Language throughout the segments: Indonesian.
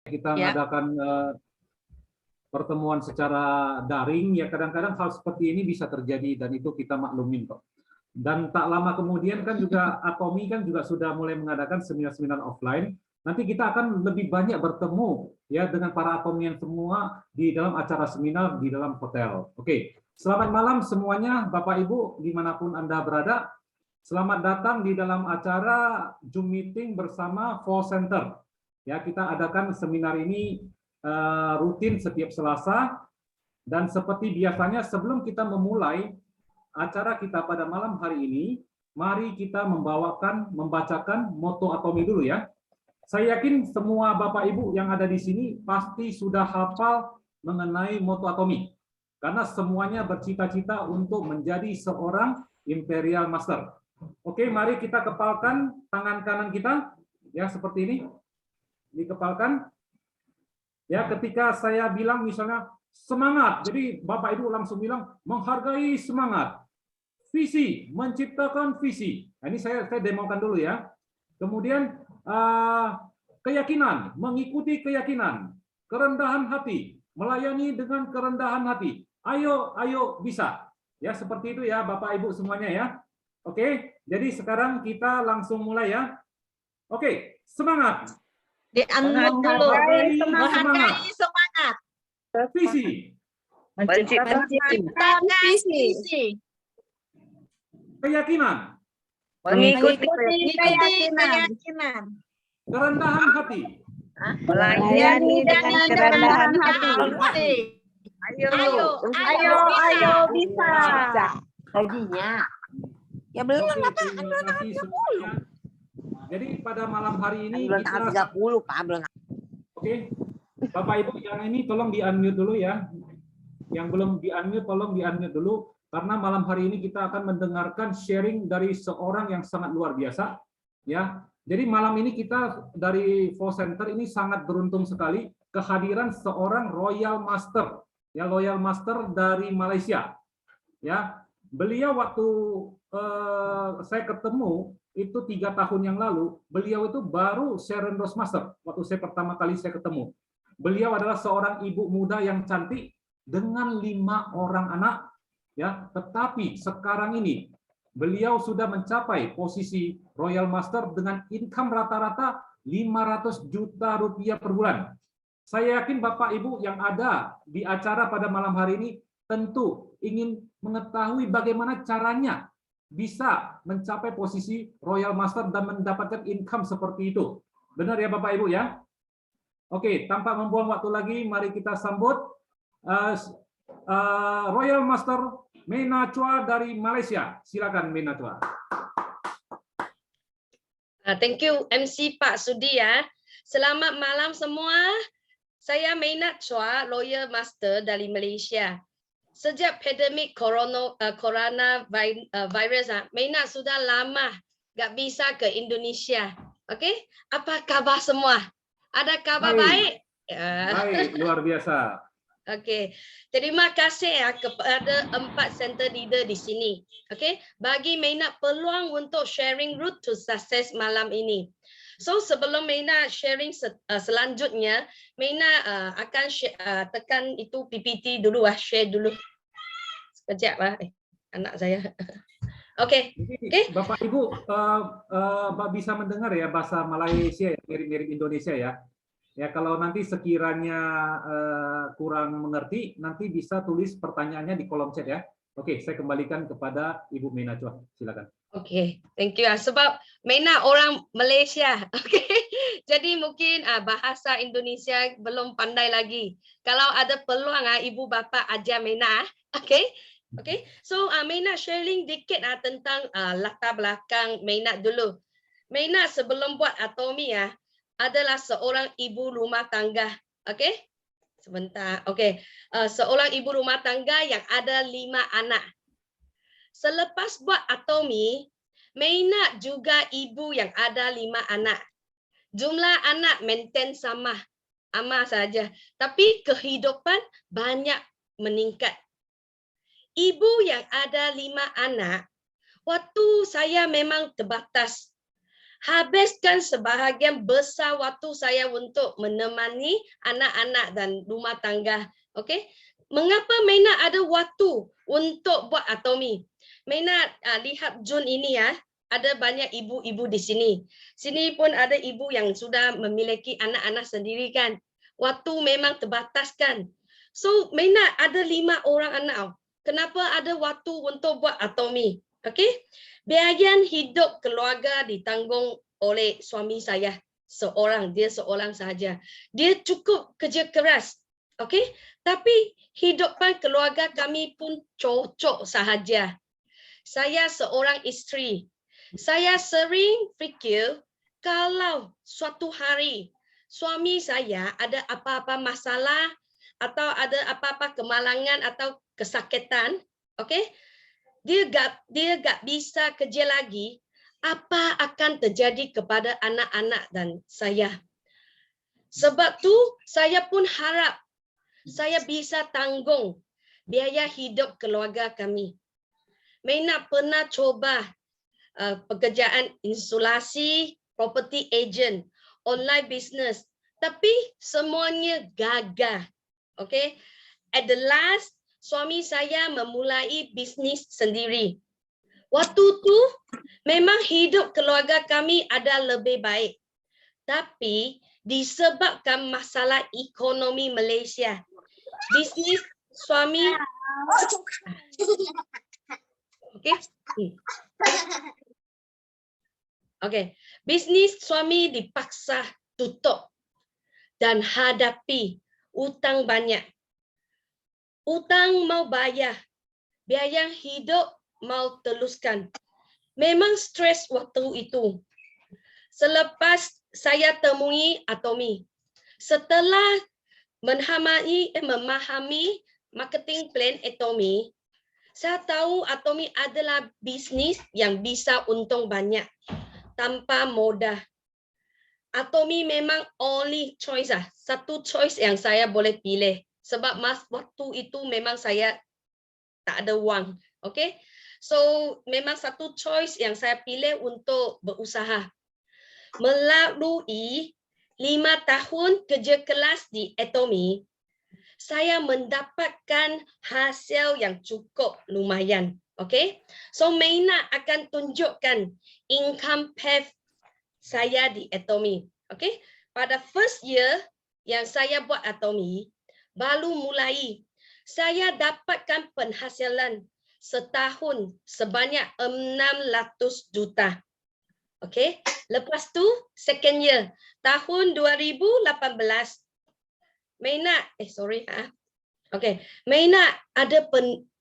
kita mengadakan pertemuan secara daring, ya kadang-kadang hal seperti ini bisa terjadi dan itu kita maklumin kok. Dan tak lama kemudian kan juga Atomi kan juga sudah mulai mengadakan seminar-seminar offline. Nanti kita akan lebih banyak bertemu ya dengan para Atomian semua di dalam acara seminar di dalam hotel. Oke, selamat malam semuanya Bapak Ibu dimanapun Anda berada. Selamat datang di dalam acara Zoom meeting bersama Fall Center. Ya, kita adakan seminar ini rutin setiap Selasa, dan seperti biasanya sebelum kita memulai acara kita pada malam hari ini, mari kita membacakan moto Atomi dulu ya. Saya yakin semua Bapak Ibu yang ada di sini pasti sudah hafal mengenai moto Atomi, karena semuanya bercita-cita untuk menjadi seorang Imperial Master. Oke, mari kita kepalkan tangan kanan kita ya seperti ini, dikepalkan. Ya, ketika saya bilang misalnya semangat, jadi Bapak Ibu langsung bilang menghargai semangat. Visi, menciptakan visi. Nah, ini saya demokan dulu ya. Kemudian keyakinan, mengikuti keyakinan. Kerendahan hati, melayani dengan kerendahan hati. Ayo, ayo bisa. Ya, seperti itu ya Bapak Ibu semuanya ya. Oke, jadi sekarang kita langsung mulai ya. Oke, semangat. Di-unmute dulu. Menghargai semangat. Visi. Menciptakan visi. Keyakinan. Mengikuti keyakinan. Kerendahan hati. Melayani dengan kerendahan hati. Ayo bisa. Baginya. Ya belum apa? Jadi pada malam hari ini belum tanggal 30, Pak, belum. Oke. Bapak Ibu yang ini tolong di-unmute dulu ya. Yang belum di-unmute tolong di-unmute dulu karena malam hari ini kita akan mendengarkan sharing dari seorang yang sangat luar biasa ya. Jadi malam ini kita dari Fall Center ini sangat beruntung sekali kehadiran seorang Royal Master ya, Royal Master dari Malaysia. Ya. Beliau waktu saya ketemu itu 3 tahun yang lalu, beliau itu baru Serendos Master waktu saya pertama kali saya ketemu. Beliau adalah seorang ibu muda yang cantik dengan 5 orang anak ya, tetapi sekarang ini beliau sudah mencapai posisi Royal Master dengan income rata-rata 500 juta rupiah per bulan. Saya yakin Bapak Ibu yang ada di acara pada malam hari ini tentu ingin mengetahui bagaimana caranya bisa mencapai posisi Royal Master dan mendapatkan income seperti itu. Benar ya Bapak Ibu ya? Oke, tanpa membuang waktu lagi, mari kita sambut Royal Master Mena Chua dari Malaysia. Silakan Mena Chua. Thank you MC Pak Sudi ya. Selamat malam semua. Saya Mena Chua, Royal Master dari Malaysia. Sejak pandemik coronavirus, Mena sudah lama nggak bisa ke Indonesia. Oke, apa kabar semua? Ada kabar baik? Baik, luar biasa. Oke, terima kasih ya kepada 4 center leader di sini. Oke, bagi Mena peluang untuk sharing route to success malam ini. So sebelum Mena sharing selanjutnya, Mena akan tekan itu PPT dulu share dulu. Sekejap anak saya. Oke. Bapak Ibu bisa mendengar ya bahasa Malaysia ya, mirip-mirip Indonesia ya. Ya kalau nanti sekiranya kurang mengerti, nanti bisa tulis pertanyaannya di kolom chat ya. Oke, saya kembalikan kepada Ibu Mena Chua. Silakan. Oke, thank you. Sebab Mena orang Malaysia, oke. Jadi mungkin bahasa Indonesia belum pandai lagi. Kalau ada peluang ibu bapa ajar Mena, oke. Oke. So Mena sharing dikit tentang latar belakang Mena dulu. Mena sebelum buat Atomi adalah seorang ibu rumah tangga, oke. Sebentar, oke. Seorang ibu rumah tangga yang ada 5 anak. Selepas buat Atomi, Mena juga ibu yang ada 5 anak. Jumlah anak maintain sama saja, tapi kehidupan banyak meningkat. Ibu yang ada 5 anak, waktu saya memang terbatas. Habiskan sebahagian besar waktu saya untuk menemani anak-anak dan rumah tangga. Okey. Mengapa Maina ada waktu untuk buat Atomi? Maina lihat Jun ini ya, ada banyak ibu-ibu di sini. Sini pun ada ibu yang sudah memiliki anak-anak sendiri kan. Waktu memang terbatas kan. So Maina ada 5 orang anak. Kenapa ada waktu untuk buat Atomi? Okey. Biaya hidup keluarga ditanggung oleh suami saya seorang, dia seorang sahaja. Dia cukup kerja keras. Okey. Tapi hidupan keluarga kami pun cocok sahaja. Saya seorang isteri. Saya sering fikir kalau suatu hari suami saya ada apa-apa masalah atau ada apa-apa kemalangan atau kesakitan, okey? Dia gak bisa kerja lagi, apa akan terjadi kepada anak-anak dan saya? Sebab tu saya pun harap saya bisa tanggung biaya hidup keluarga kami. Maina pernah coba pekerjaan insulasi, property agent, online business, tapi semuanya gagal. Okay? At the last, suami saya memulai bisnis sendiri. Waktu tu memang hidup keluarga kami ada lebih baik. Tapi disebabkan masalah ekonomi Malaysia, bisnis suami bisnis suami dipaksa tutup dan hadapi utang banyak. Utang mau bayar, biaya hidup mau teruskan. Memang stres waktu itu. Selepas saya temui Atomi, setelah memahami marketing plan Atomi, saya tahu Atomi adalah bisnis yang bisa untung banyak tanpa modal. Atomi memang only choice satu choice yang saya boleh pilih sebab waktu itu memang saya tak ada wang. Okay? So memang satu choice yang saya pilih untuk berusaha. Melalui 5 tahun kerja keras di Atomi, saya mendapatkan hasil yang cukup lumayan. Okay? So Maina akan tunjukkan income path saya di Atomi. Okay? Pada first year yang saya buat Atomi, baru mulai, saya dapatkan penghasilan setahun sebanyak 600 juta. Okay? Lepas tu, second year, tahun 2018, Maina, Maina ada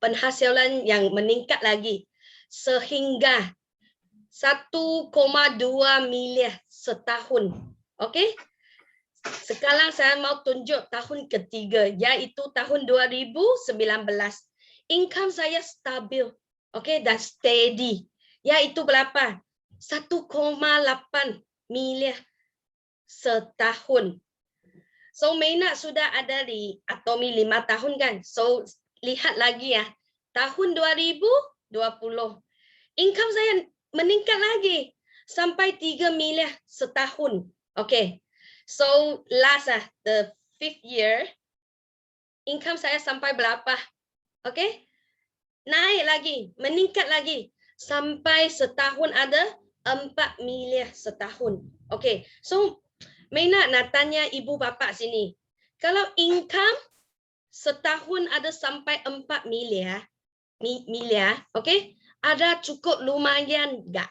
penghasilan yang meningkat lagi sehingga 1,2 miliar setahun. Okey? Sekarang saya mau tunjuk tahun ketiga, iaitu tahun 2019. Income saya stabil, okey, dan steady. Iaitu berapa? 1,8 miliar setahun. So Maina sudah ada di Atomi 5 tahun kan? So lihat lagi ya. Tahun 2020, income saya meningkat lagi sampai 3 miliar setahun. Okay. So last the 5th year, income saya sampai berapa? Okay. Naik lagi, meningkat lagi sampai setahun ada 4 miliar setahun. Okay. So Maina nak tanya ibu bapa sini. Kalau income setahun ada sampai 4 miliar, okay? Ada cukup lumayan enggak?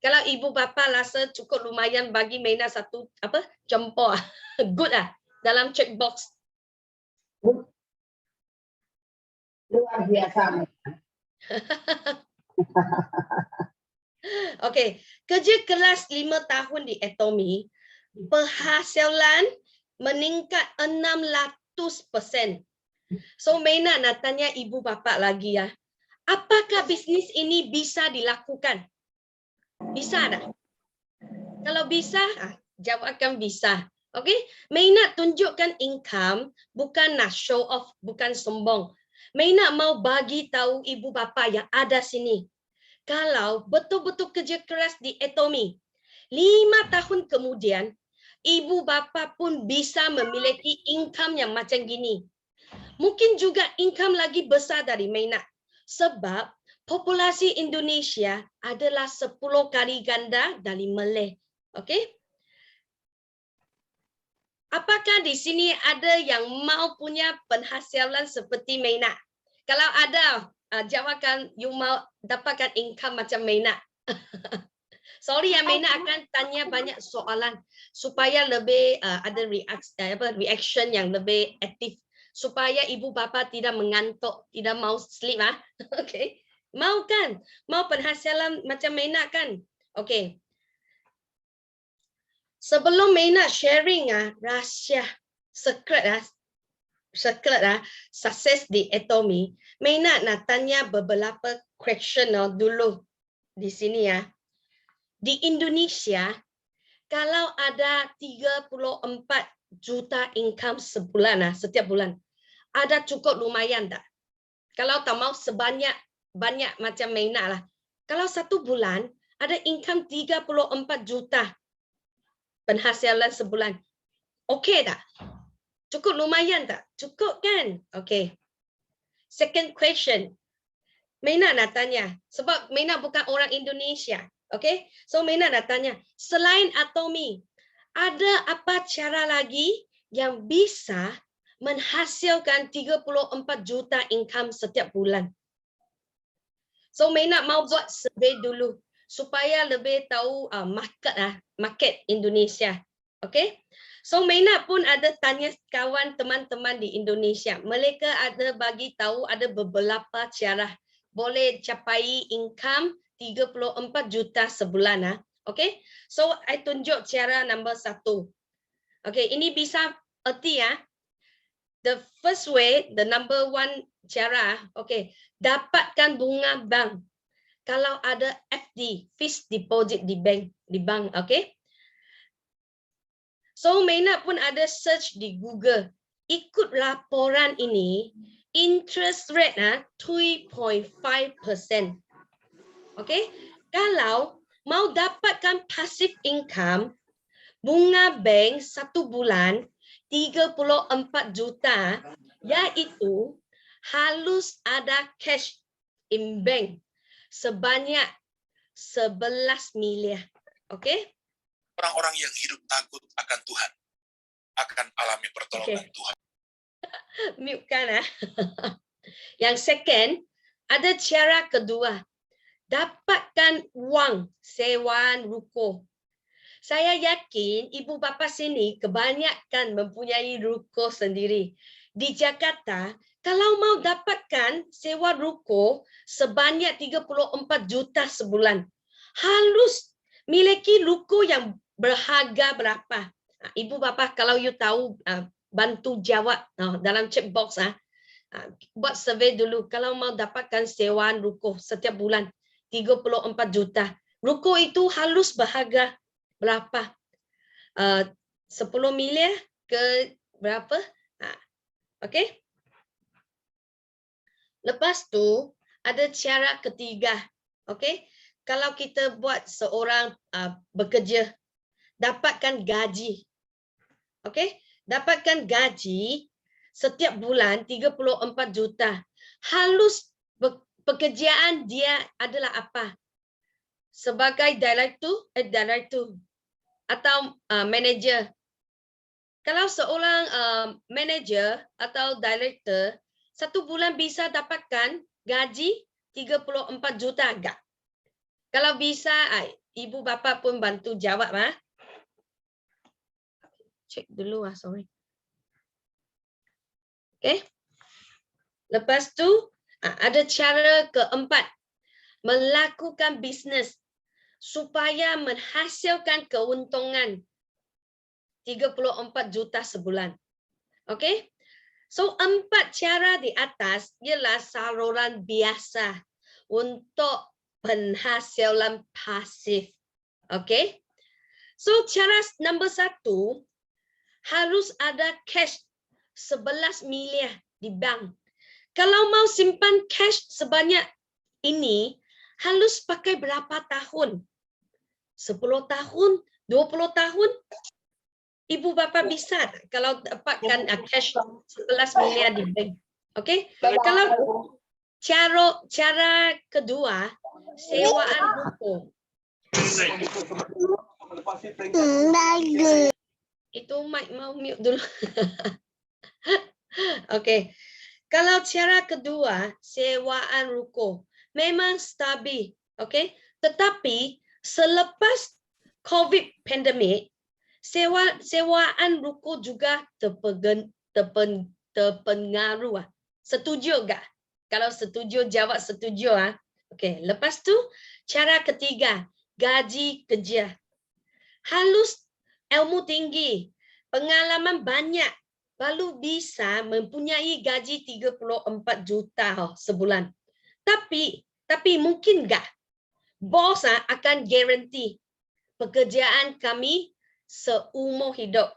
Kalau ibu bapa rasa cukup lumayan, bagi Maina satu jempol. Good dalam check box. Luar biasa. Okay, kerja keras 5 tahun di Atomi, penghasilan meningkat 600%. So Maina nak tanya ibu bapa lagi ya. Apakah bisnis ini bisa dilakukan? Bisa tak? Kalau bisa, jawabkan bisa. Okay? Maina tunjukkan income, bukan nak show off, bukan sombong. Maina mau bagi tahu ibu bapa yang ada sini. Kalau betul-betul kerja keras di Atomi, 5 tahun kemudian, ibu bapa pun bisa memiliki income yang macam gini. Mungkin juga income lagi besar dari Meina. Sebab populasi Indonesia adalah 10 kali ganda dari Malay. Okey? Apakah di sini ada yang mau punya penghasilan seperti Meina? Kalau ada, jawabkan you mau dapatkan income macam Meina. Sorry ya, Meina akan tanya banyak soalan supaya lebih ada reaction yang lebih aktif, supaya ibu bapa tidak mengantuk, tidak mau sleep Okay. Mau kan? Mau penghasilan macam Meina kan? Okay. Sebelum Meina sharing rahsia secret sukses di Atomy, Meina nak tanya beberapa question dulu di sini ya. Di Indonesia, kalau ada 34 juta income sebulan setiap bulan, ada cukup lumayan tak? Kalau tak mau banyak macam Meina lah. Kalau satu bulan ada income 34 juta penghasilan sebulan, okey tak? Cukup lumayan tak? Cukup kan? Okey. Second question, Meina nak tanya, sebab Meina bukan orang Indonesia. Okay, so Meina nak tanya, selain Atomy, ada apa cara lagi yang bisa menghasilkan 34 juta income setiap bulan? So Meina mau buat survey dulu supaya lebih tahu market Indonesia. Okay, so Meina pun ada tanya kawan teman-teman di Indonesia. Mereka ada bagi tahu ada beberapa cara boleh capai income 34 juta sebulan. Okay, so I tunjuk cara nombor 1. Okay, ini bisa erti ya. The first way, the number 1 cara, okay, dapatkan bunga bank. Kalau ada FD, fixed deposit di bank, okay. So Meina pun ada search di Google. Ikut laporan ini, interest rate 3.5%. Okay, kalau mau dapatkan passive income, bunga bank satu bulan 34 juta, iaitu harus ada cash in bank sebanyak 11 miliar. Okay? Orang-orang yang hidup takut akan Tuhan akan alami pertolongan Tuhan. Mute kan? Yang second, ada cara kedua. Dapatkan wang sewaan ruko. Saya yakin ibu bapa sini kebanyakan mempunyai ruko sendiri. Di Jakarta, kalau mau dapatkan sewa ruko sebanyak 34 juta sebulan, harus miliki ruko yang berharga berapa. Ibu bapa kalau you tahu, bantu jawab dalam chat box. Buat survey dulu. Kalau mau dapatkan sewaan ruko setiap bulan 34 juta. Ruko itu harus berharga berapa? 10 miliar ke berapa? Okay. Lepas tu ada cara ketiga. Okay. Kalau kita buat seorang bekerja, dapatkan gaji. Okay. Dapatkan gaji setiap bulan 34 juta. Harus pekerjaan dia adalah apa? Sebagai director atau manager. Kalau seorang manager atau director, satu bulan bisa dapatkan gaji 34 juta agak. Kalau bisa, ibu bapa pun bantu jawab. Cek dulu sorry. Okay. Lepas tu, ada cara keempat. Melakukan bisnes supaya menghasilkan keuntungan 34 juta sebulan. Okay. So, 4 cara di atas ialah saluran biasa untuk penghasilan pasif. Okay. So, cara nombor 1, harus ada cash 11 miliar di bank. Kalau mau simpan cash sebanyak ini, harus pakai berapa tahun? 10 tahun, 20 tahun, ibu bapa bisa kalau dapatkan cash 11 miliar di bank. Oke? Kalau cara kedua, sewaan ruko. Itu mic mau mute dulu. Oke. Kalau cara kedua, sewaan ruko memang stabil, oke? Tetapi selepas COVID pandemik, sewaan ruko juga terpengaruh. Setuju enggak? Kalau setuju, jawab setuju. Oke. Lepas tu, cara ketiga, gaji kerja. Halus ilmu tinggi, pengalaman banyak, baru bisa mempunyai gaji 34 juta sebulan. Tapi mungkin enggak? Bos akan garanti pekerjaan kami seumur hidup.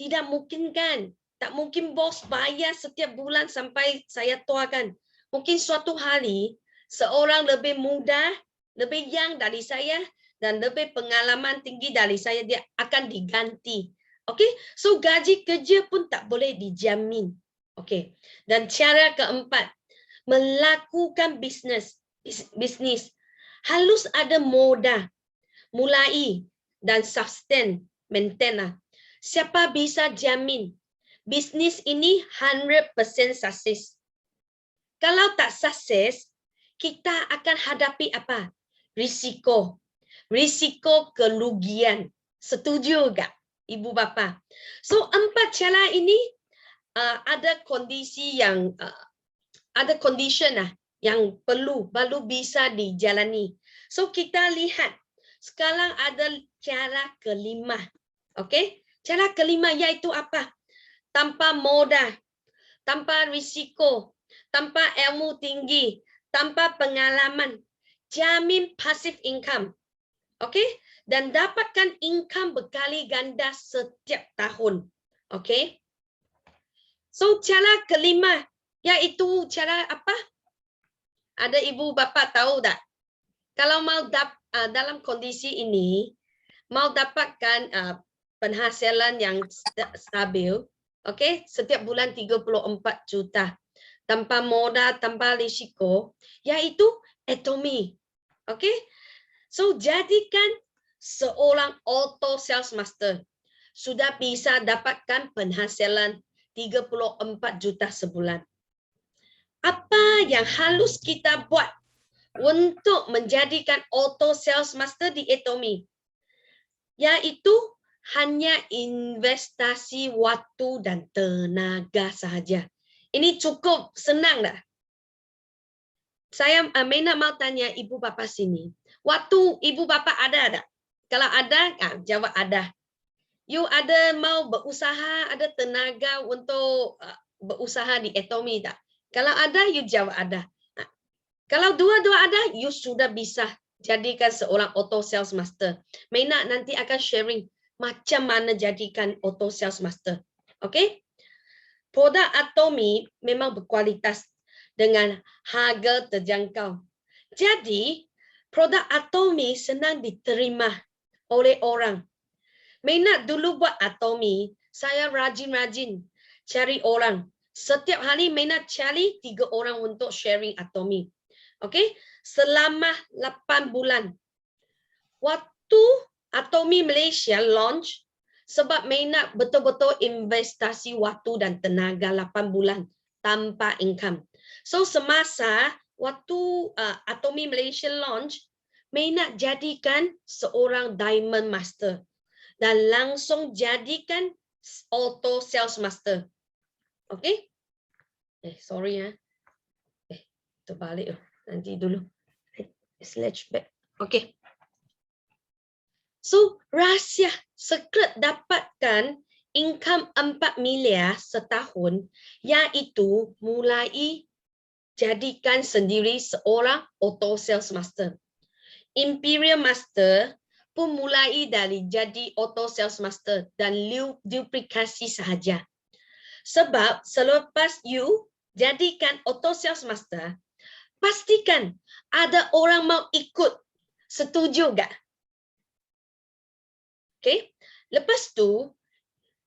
Tidak mungkin kan? Tak mungkin bos bayar setiap bulan sampai saya tua kan? Mungkin suatu hari seorang lebih muda, lebih young dari saya dan lebih pengalaman tinggi dari saya, dia akan diganti. Okey, so gaji kerja pun tak boleh dijamin. Okey. Dan cara keempat, melakukan bisnes. Harus ada modal, mulai dan sustain, maintain. Siapa bisa jamin bisnes ini 100% sukses? Kalau tak sukses, kita akan hadapi apa? Risiko kerugian. Setuju enggak, ibu bapa? So 4 cara ini ada kondisi yang ada condition yang baru bisa dijalani. So kita lihat sekarang ada cara kelima. Okey? Cara kelima iaitu apa? Tanpa modal, tanpa risiko, tanpa ilmu tinggi, tanpa pengalaman, jamin passive income. Okey? Dan dapatkan income berkali ganda setiap tahun. Okey? So cara kelima iaitu cara apa? Ada ibu bapa tahu tak? Kalau mau dalam kondisi ini mau dapatkan penghasilan yang stabil, okey, setiap bulan 34 juta tanpa modal, tanpa risiko, iaitu Atomy. Okey? So jadikan seorang auto sales master sudah bisa dapatkan penghasilan 34 juta sebulan. Apa yang harus kita buat untuk menjadikan auto sales master di Atomy? Yaitu hanya investasi waktu dan tenaga sahaja. Ini cukup senang dah. Saya Mena mau tanya ibu bapa sini. Waktu ibu bapa ada tak? Kalau ada, jawab ada. You ada mau berusaha, ada tenaga untuk berusaha di Atomy tak? Kalau ada, you jawab ada. Kalau dua-dua ada, you sudah bisa jadikan seorang auto sales master. Mena nanti akan sharing macam mana jadikan auto sales master. Okey? Produk Atomy memang berkualitas dengan harga terjangkau. Jadi, produk Atomy senang diterima oleh orang. Mena dulu buat Atomy, saya rajin-rajin cari orang. Setiap hari Mena cari 3 orang untuk sharing Atomy. Okey? Selama 8 bulan. Waktu Atomy Malaysia launch, sebab Mena betul-betul investasi waktu dan tenaga 8 bulan tanpa income. So semasa waktu Atomy Malaysia launch, Mena jadikan seorang diamond master dan langsung jadikan auto sales master. Okey? Sorry ya. Terbalik nanti dulu. Slash back. Okey. So, rahsia secret dapatkan income 4 miliar setahun iaitu mulai jadikan sendiri seorang auto sales master. Imperial Master pun mulai dari jadi auto sales master dan duplikasi sahaja. Sebab selepas you jadikan auto sales master, pastikan ada orang mau ikut Setuju gak? Okay. Lepas tu,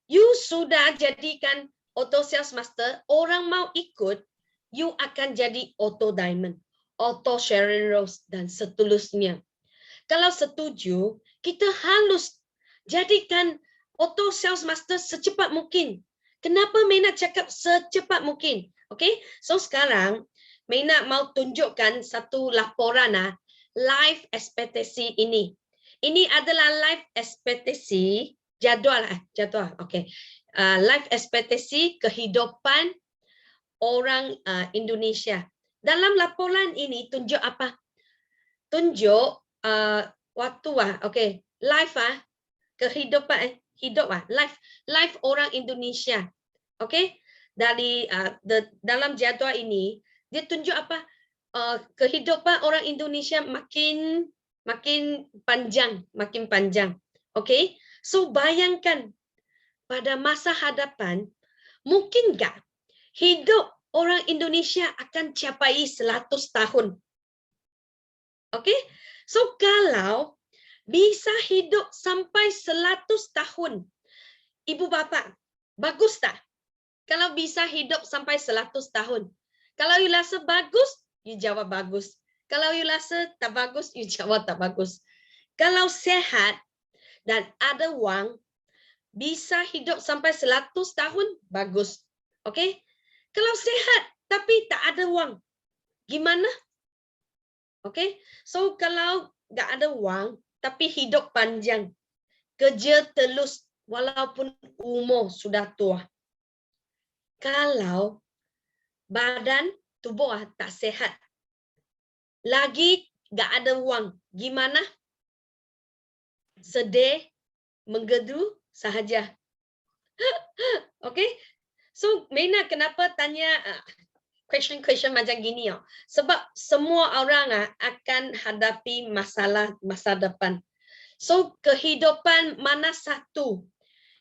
you sudah jadikan auto sales master, orang mau ikut, you akan jadi auto diamond, auto Sharon Rose, dan seterusnya. Kalau setuju, kita harus jadikan auto sales master secepat mungkin. Kenapa Mena cakap secepat mungkin? Okay, so sekarang Mena mau tunjukkan satu laporan life ekspektasi ini. Ini adalah life ekspektasi jadual. Okay. Life ekspektasi kehidupan orang Indonesia. Dalam laporan ini tunjuk apa? Tunjuk waktu okay. Life kehidupan hidup life orang Indonesia. Okay? Dari dalam jadual ini dia tunjuk apa? Kehidupan orang Indonesia makin panjang. Okay? So bayangkan pada masa hadapan mungkin enggak hidup orang Indonesia akan capai 100 tahun. Okay? So kalau bisa hidup sampai 100 tahun, ibu bapa, bagus tak? Kalau bisa hidup sampai 100 tahun. Kalau you rasa bagus, you jawab bagus. Kalau you rasa tak bagus, you jawab tak bagus. Kalau sehat dan ada wang, bisa hidup sampai 100 tahun, bagus. Okay? Kalau sehat tapi tak ada wang, gimana? Okay? So kalau tak ada wang, tapi hidup panjang, kerja terus walaupun umur sudah tua. Kalau badan tubuh tak sehat, lagi tak ada wang, gimana? Sedih, menggedu sahaja. Okay? So, Mena kenapa tanya question macam gini? Sebab semua orang akan hadapi masalah masa depan. So, kehidupan mana satu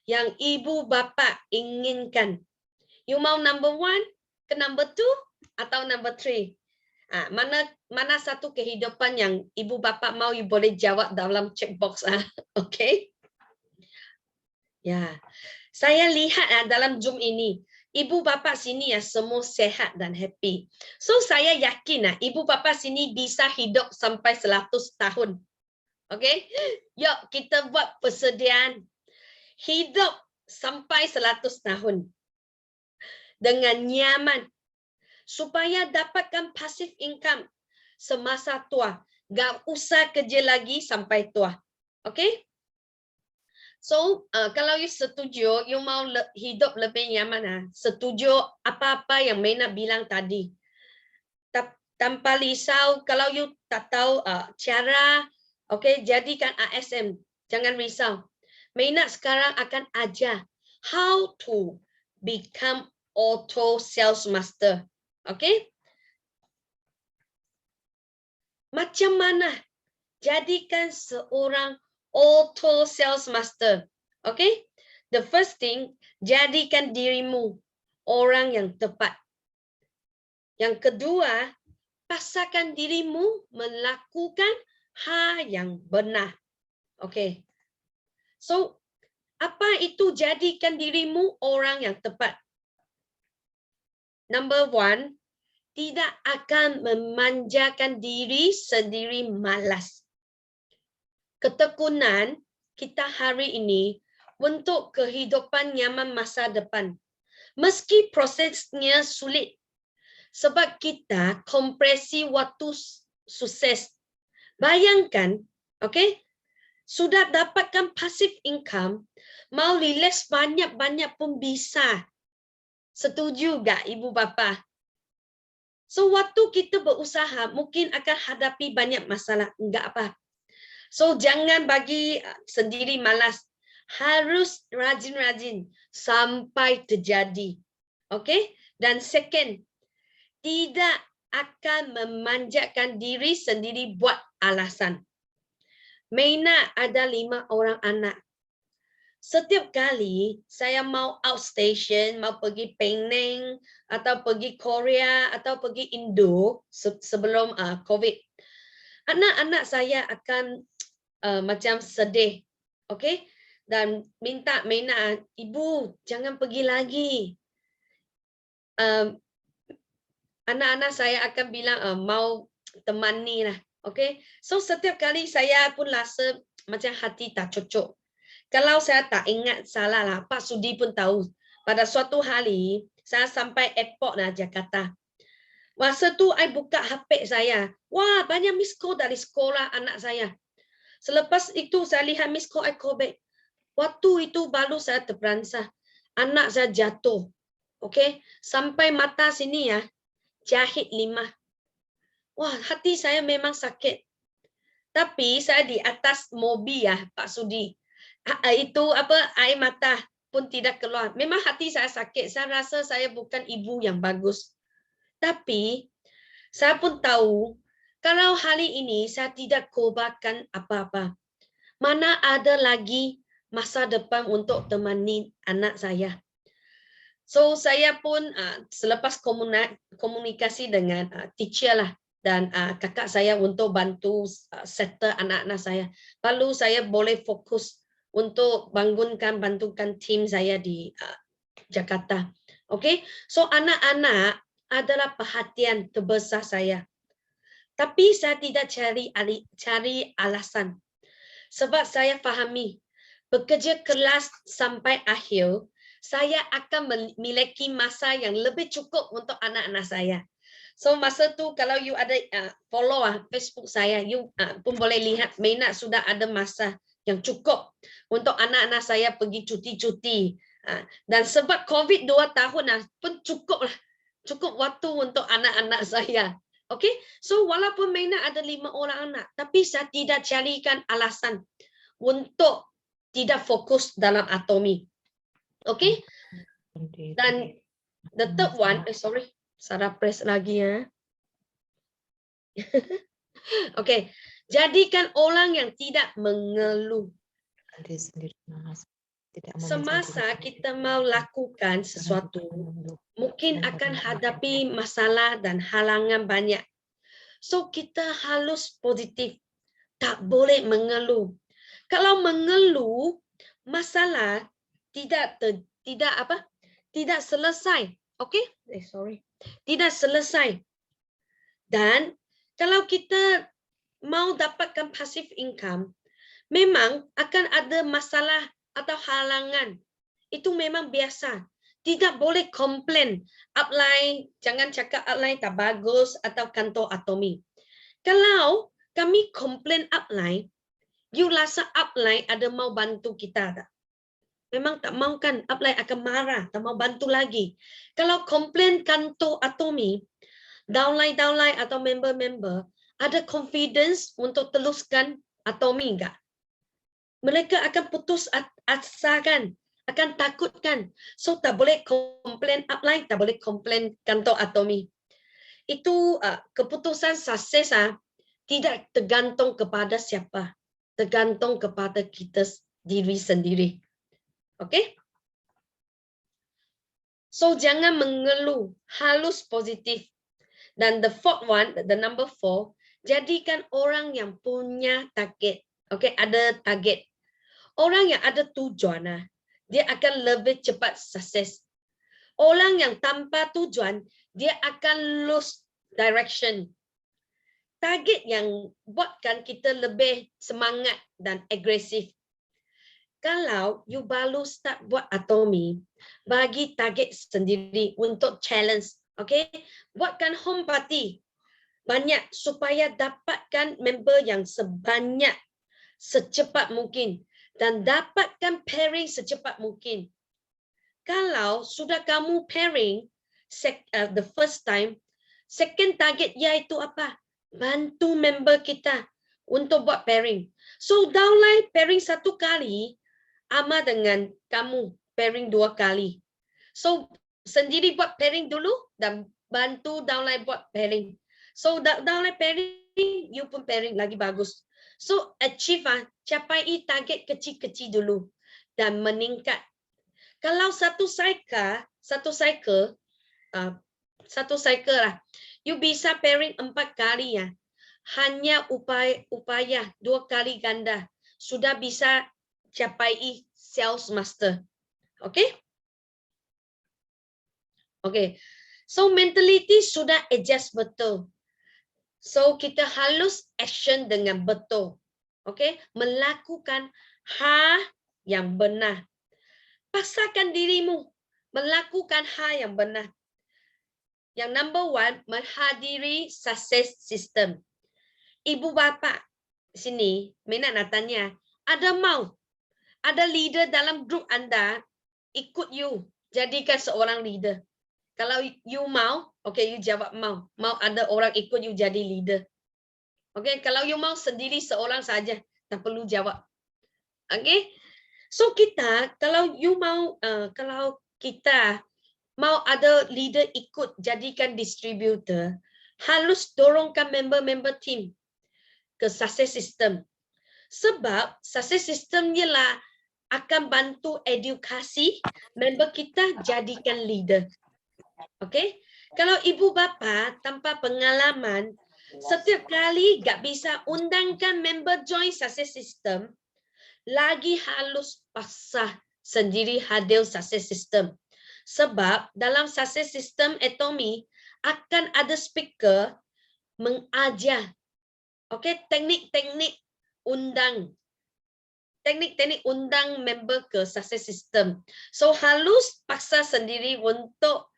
yang ibu bapa inginkan? You mau number 1 ke number 2 atau number 3? Mana satu kehidupan yang ibu bapa mau, you boleh jawab dalam checkbox. Okay? Ya, saya lihat dalam Zoom ini, ibu bapa sini semua sehat dan happy. So saya yakin ibu bapa sini bisa hidup sampai 100 tahun. Okay? Yuk kita buat persediaan hidup sampai 100 tahun dengan nyaman supaya dapatkan passive income semasa tua. Gak usah kerja lagi sampai tua. Okay? So, kalau you setuju, you mau hidup lebih nyaman, setuju apa-apa yang Mena bilang tadi. Tanpa risau, kalau you tak tahu cara, okay, jadikan ASM, jangan risau. Mena sekarang akan ajar how to become auto sales master. Okay? Macam mana jadikan seorang auto sales master? Okay? The first thing, jadikan dirimu orang yang tepat. Yang kedua, paksakan dirimu melakukan hal yang benar. Okay. So, apa itu jadikan dirimu orang yang tepat? Number 1, tidak akan memanjakan diri sendiri malas. Ketekunan kita hari ini untuk kehidupan nyaman masa depan. Meski prosesnya sulit. Sebab kita kompresi waktu sukses. Bayangkan, okay, sudah dapatkan passive income, mau relax banyak-banyak pun bisa. Setuju gak ibu bapa? So waktu kita berusaha mungkin akan hadapi banyak masalah, enggak apa. So jangan bagi sendiri malas. Harus rajin-rajin sampai terjadi. Okay? Dan second, tidak akan memanjakan diri sendiri buat alasan. Mena ada 5 orang anak. Setiap kali saya mau outstation, mau pergi Penang, atau pergi Korea, atau pergi Indo sebelum COVID, anak-anak saya akan macam sedih, okey? Dan minta Mena, ibu jangan pergi lagi. Anak-anak saya akan bilang mau temani lah, okey? So setiap kali saya pun rasa macam hati tak cocok. Kalau saya tak ingat salah lah, Pak Sudi pun tahu. Pada suatu hari saya sampai airport lah Jakarta. Masa tu I buka HP saya. Wah, banyak miss call dari sekolah anak saya. Selepas itu saya lihat miss call, I call back. Waktu itu baru saya terperansah. Anak saya jatuh. Okey, sampai mata sini ya, jahit 5. Wah, hati saya memang sakit. Tapi saya di atas mobil ya, Pak Sudi. Itu air mata pun tidak keluar. Memang hati saya sakit. Saya rasa saya bukan ibu yang bagus. Tapi saya pun tahu kalau hari ini saya tidak korbankan apa-apa, mana ada lagi masa depan untuk temani anak saya. So saya pun selepas komunikasi dengan teacher lah dan kakak saya untuk bantu settle anak-anak saya. Lalu saya boleh fokus untuk bantukan tim saya di Jakarta. Okay, so anak-anak adalah perhatian terbesar saya. Tapi saya tidak cari alasan. Sebab saya fahami, bekerja keras sampai akhir, saya akan memiliki masa yang lebih cukup untuk anak-anak saya. So masa tu kalau you ada follow Facebook saya, you pun boleh lihat Mena sudah ada masa yang cukup untuk anak-anak saya pergi cuti-cuti. Dan sebab COVID 2 tahun pun cukup lah. Cukup waktu untuk anak-anak saya. Okay, so walaupun Mena ada 5 orang anak, tapi saya tidak carikan alasan untuk tidak fokus dalam Atomi. Okay, dan the third one, Sarah press lagi ya. Okay, jadikan orang yang tidak mengeluh. Semasa kita mau lakukan sesuatu, mungkin akan hadapi masalah dan halangan banyak. So kita harus positif, tak boleh mengeluh. Kalau mengeluh, masalah tidak selesai. Okay? Tidak selesai. Dan kalau kita mau dapatkan passive income, memang akan ada masalah atau halangan. Itu memang biasa. Tidak boleh komplain. Upline, jangan cakap upline tak bagus atau kantor Atomi. Kalau kami komplain upline, you rasa upline ada mau bantu kita tak? Memang tak mau kan? Upline akan marah, tak mau bantu lagi. Kalau komplain kantor Atomi, downline atau member-member ada confidence untuk teruskan Atomi enggak? Mereka akan putus asa kan, akan takut kan. So tak boleh komplain upline, tak boleh komplain kantor Atomi. Itu keputusan sukses tidak tergantung kepada siapa, tergantung kepada kita diri sendiri. Okay? So jangan mengeluh, harus positif. Dan the fourth one, the number 4, jadikan orang yang punya target. Okay, ada target. Orang yang ada tujuan, dia akan lebih cepat sukses. Orang yang tanpa tujuan, dia akan lose direction. Target yang buatkan kita lebih semangat dan agresif. Kalau you baru start buat Atomi, bagi target sendiri untuk challenge. Okay? Buatkan home party banyak supaya dapatkan member yang sebanyak secepat mungkin. Dan dapatkan pairing secepat mungkin. Kalau sudah kamu pairing the first time, second target iaitu apa? Bantu member kita untuk buat pairing. So downline pairing 1 kali, sama dengan kamu pairing 2 kali. So sendiri buat pairing dulu dan bantu downline buat pairing. So downline pairing, you pun pairing lagi bagus. So achieve capai target kecil-kecil dulu dan meningkat. Kalau satu cycle lah, you bisa pairing 4 kali ya. hanya upaya 2 kali ganda sudah bisa capai sales master. Okay? Okay. So mentality sudah adjust betul. So kita harus action dengan betul. Okay? Melakukan hal yang benar. Paksakan dirimu melakukan hal yang benar. Yang number 1, menghadiri success system. Ibu bapa sini, Mena nak tanya, ada leader dalam grup anda ikut you jadikan seorang leader. Kalau you mau, okay, you jawab mau. Mau ada orang ikut you jadi leader. Okay, kalau you mau sendiri seorang saja, tak perlu jawab. Okay, so kita kalau you mau, kalau kita mau ada leader ikut jadikan distributor, harus dorongkan member-member team ke success system. Sebab success system ialah akan bantu edukasi member kita jadikan leader. Okay? Kalau ibu bapa tanpa pengalaman, setiap kali gak bisa undangkan member join success system, lagi harus paksa sendiri hadir success system. Sebab dalam success system Atomy akan ada speaker mengajar, okay, teknik-teknik undang member ke success system. So harus paksa sendiri untuk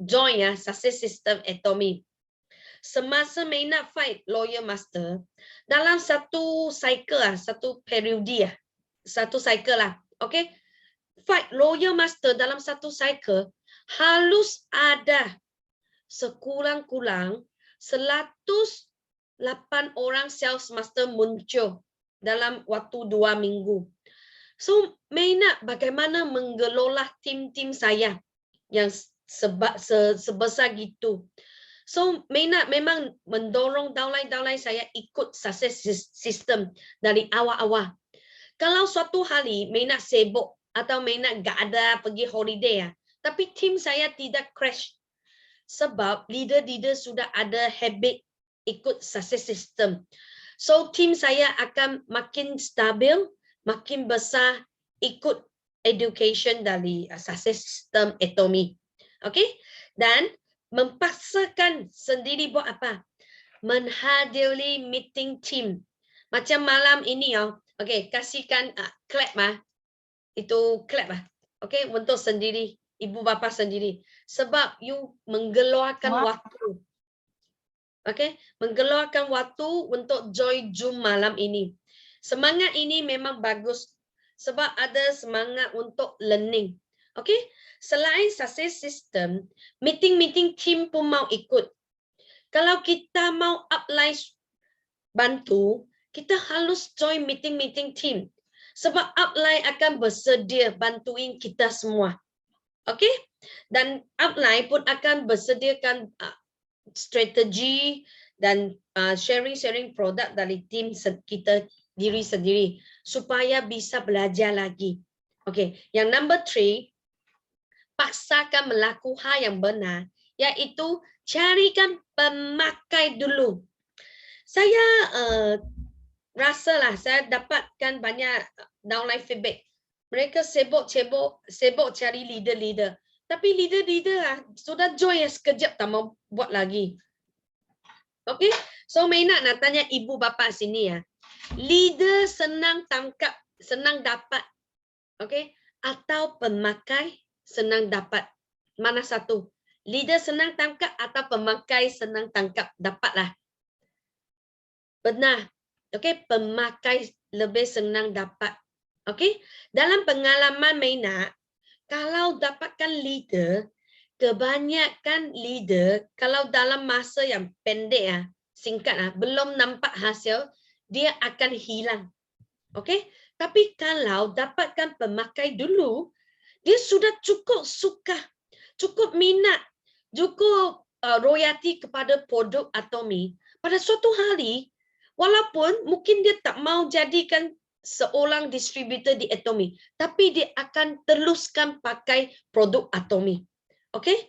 join ya success system Atomy. Semasa Mena fight lawyer master, dalam satu cycle satu periode satu cycle lah, okay, fight lawyer master dalam satu cycle harus ada sekurang-kurang 108 orang sales master muncul dalam waktu 2 minggu. So, Mena bagaimana mengelola tim-tim saya yang sebesar gitu. So, Mena memang mendorong downline saya ikut success system dari awal-awal. Kalau suatu hari Mena sibuk atau Mena gak ada pergi holiday tapi tim saya tidak crash. Sebab leader-leader sudah ada habit ikut success system. So tim saya akan makin stabil, makin besar ikut education dari success system Atomy. Okay? Dan memaksakan sendiri buat apa? Menghadiri meeting team. Macam malam ini okay, kasihkan clap itu clap okay, untuk sendiri, ibu bapa sendiri. Sebab you menggeluarkan waktu. Okay, menggeluarkan waktu untuk join Zoom malam ini. Semangat ini memang bagus sebab ada semangat untuk learning. Okay, selain success system, meeting team pun mau ikut. Kalau kita mau upline bantu, kita harus join meeting team. Sebab upline akan bersedia bantuin kita semua. Okay, dan upline pun akan bersediakan strategi dan sharing produk dari tim kita diri sendiri supaya bisa belajar lagi. Okay, yang number 3, paksakan melakukan hal yang benar, iaitu carikan pemakai dulu. Saya rasalah saya dapatkan banyak downline feedback. Mereka sibuk cari leader. Tapi leader sudah join sekejap tak mau buat lagi. Okay, so Mena nak tanya ibu bapa sini leader senang tangkap, senang dapat, okay, atau pemakai senang dapat? Mana satu? Leader senang tangkap atau pemakai senang tangkap? Dapatlah. Benar. Okay, pemakai lebih senang dapat. Okay, dalam pengalaman Mena, kalau dapatkan leader, kebanyakan leader kalau dalam masa yang pendek singkat belum nampak hasil, dia akan hilang. Okay? Tapi kalau dapatkan pemakai dulu, dia sudah cukup suka, cukup minat, cukup royalty kepada produk Atomy. Pada suatu hari, walaupun mungkin dia tak mau jadikan seorang distributor di Atomy, tapi dia akan teruskan pakai produk Atomy. Okay?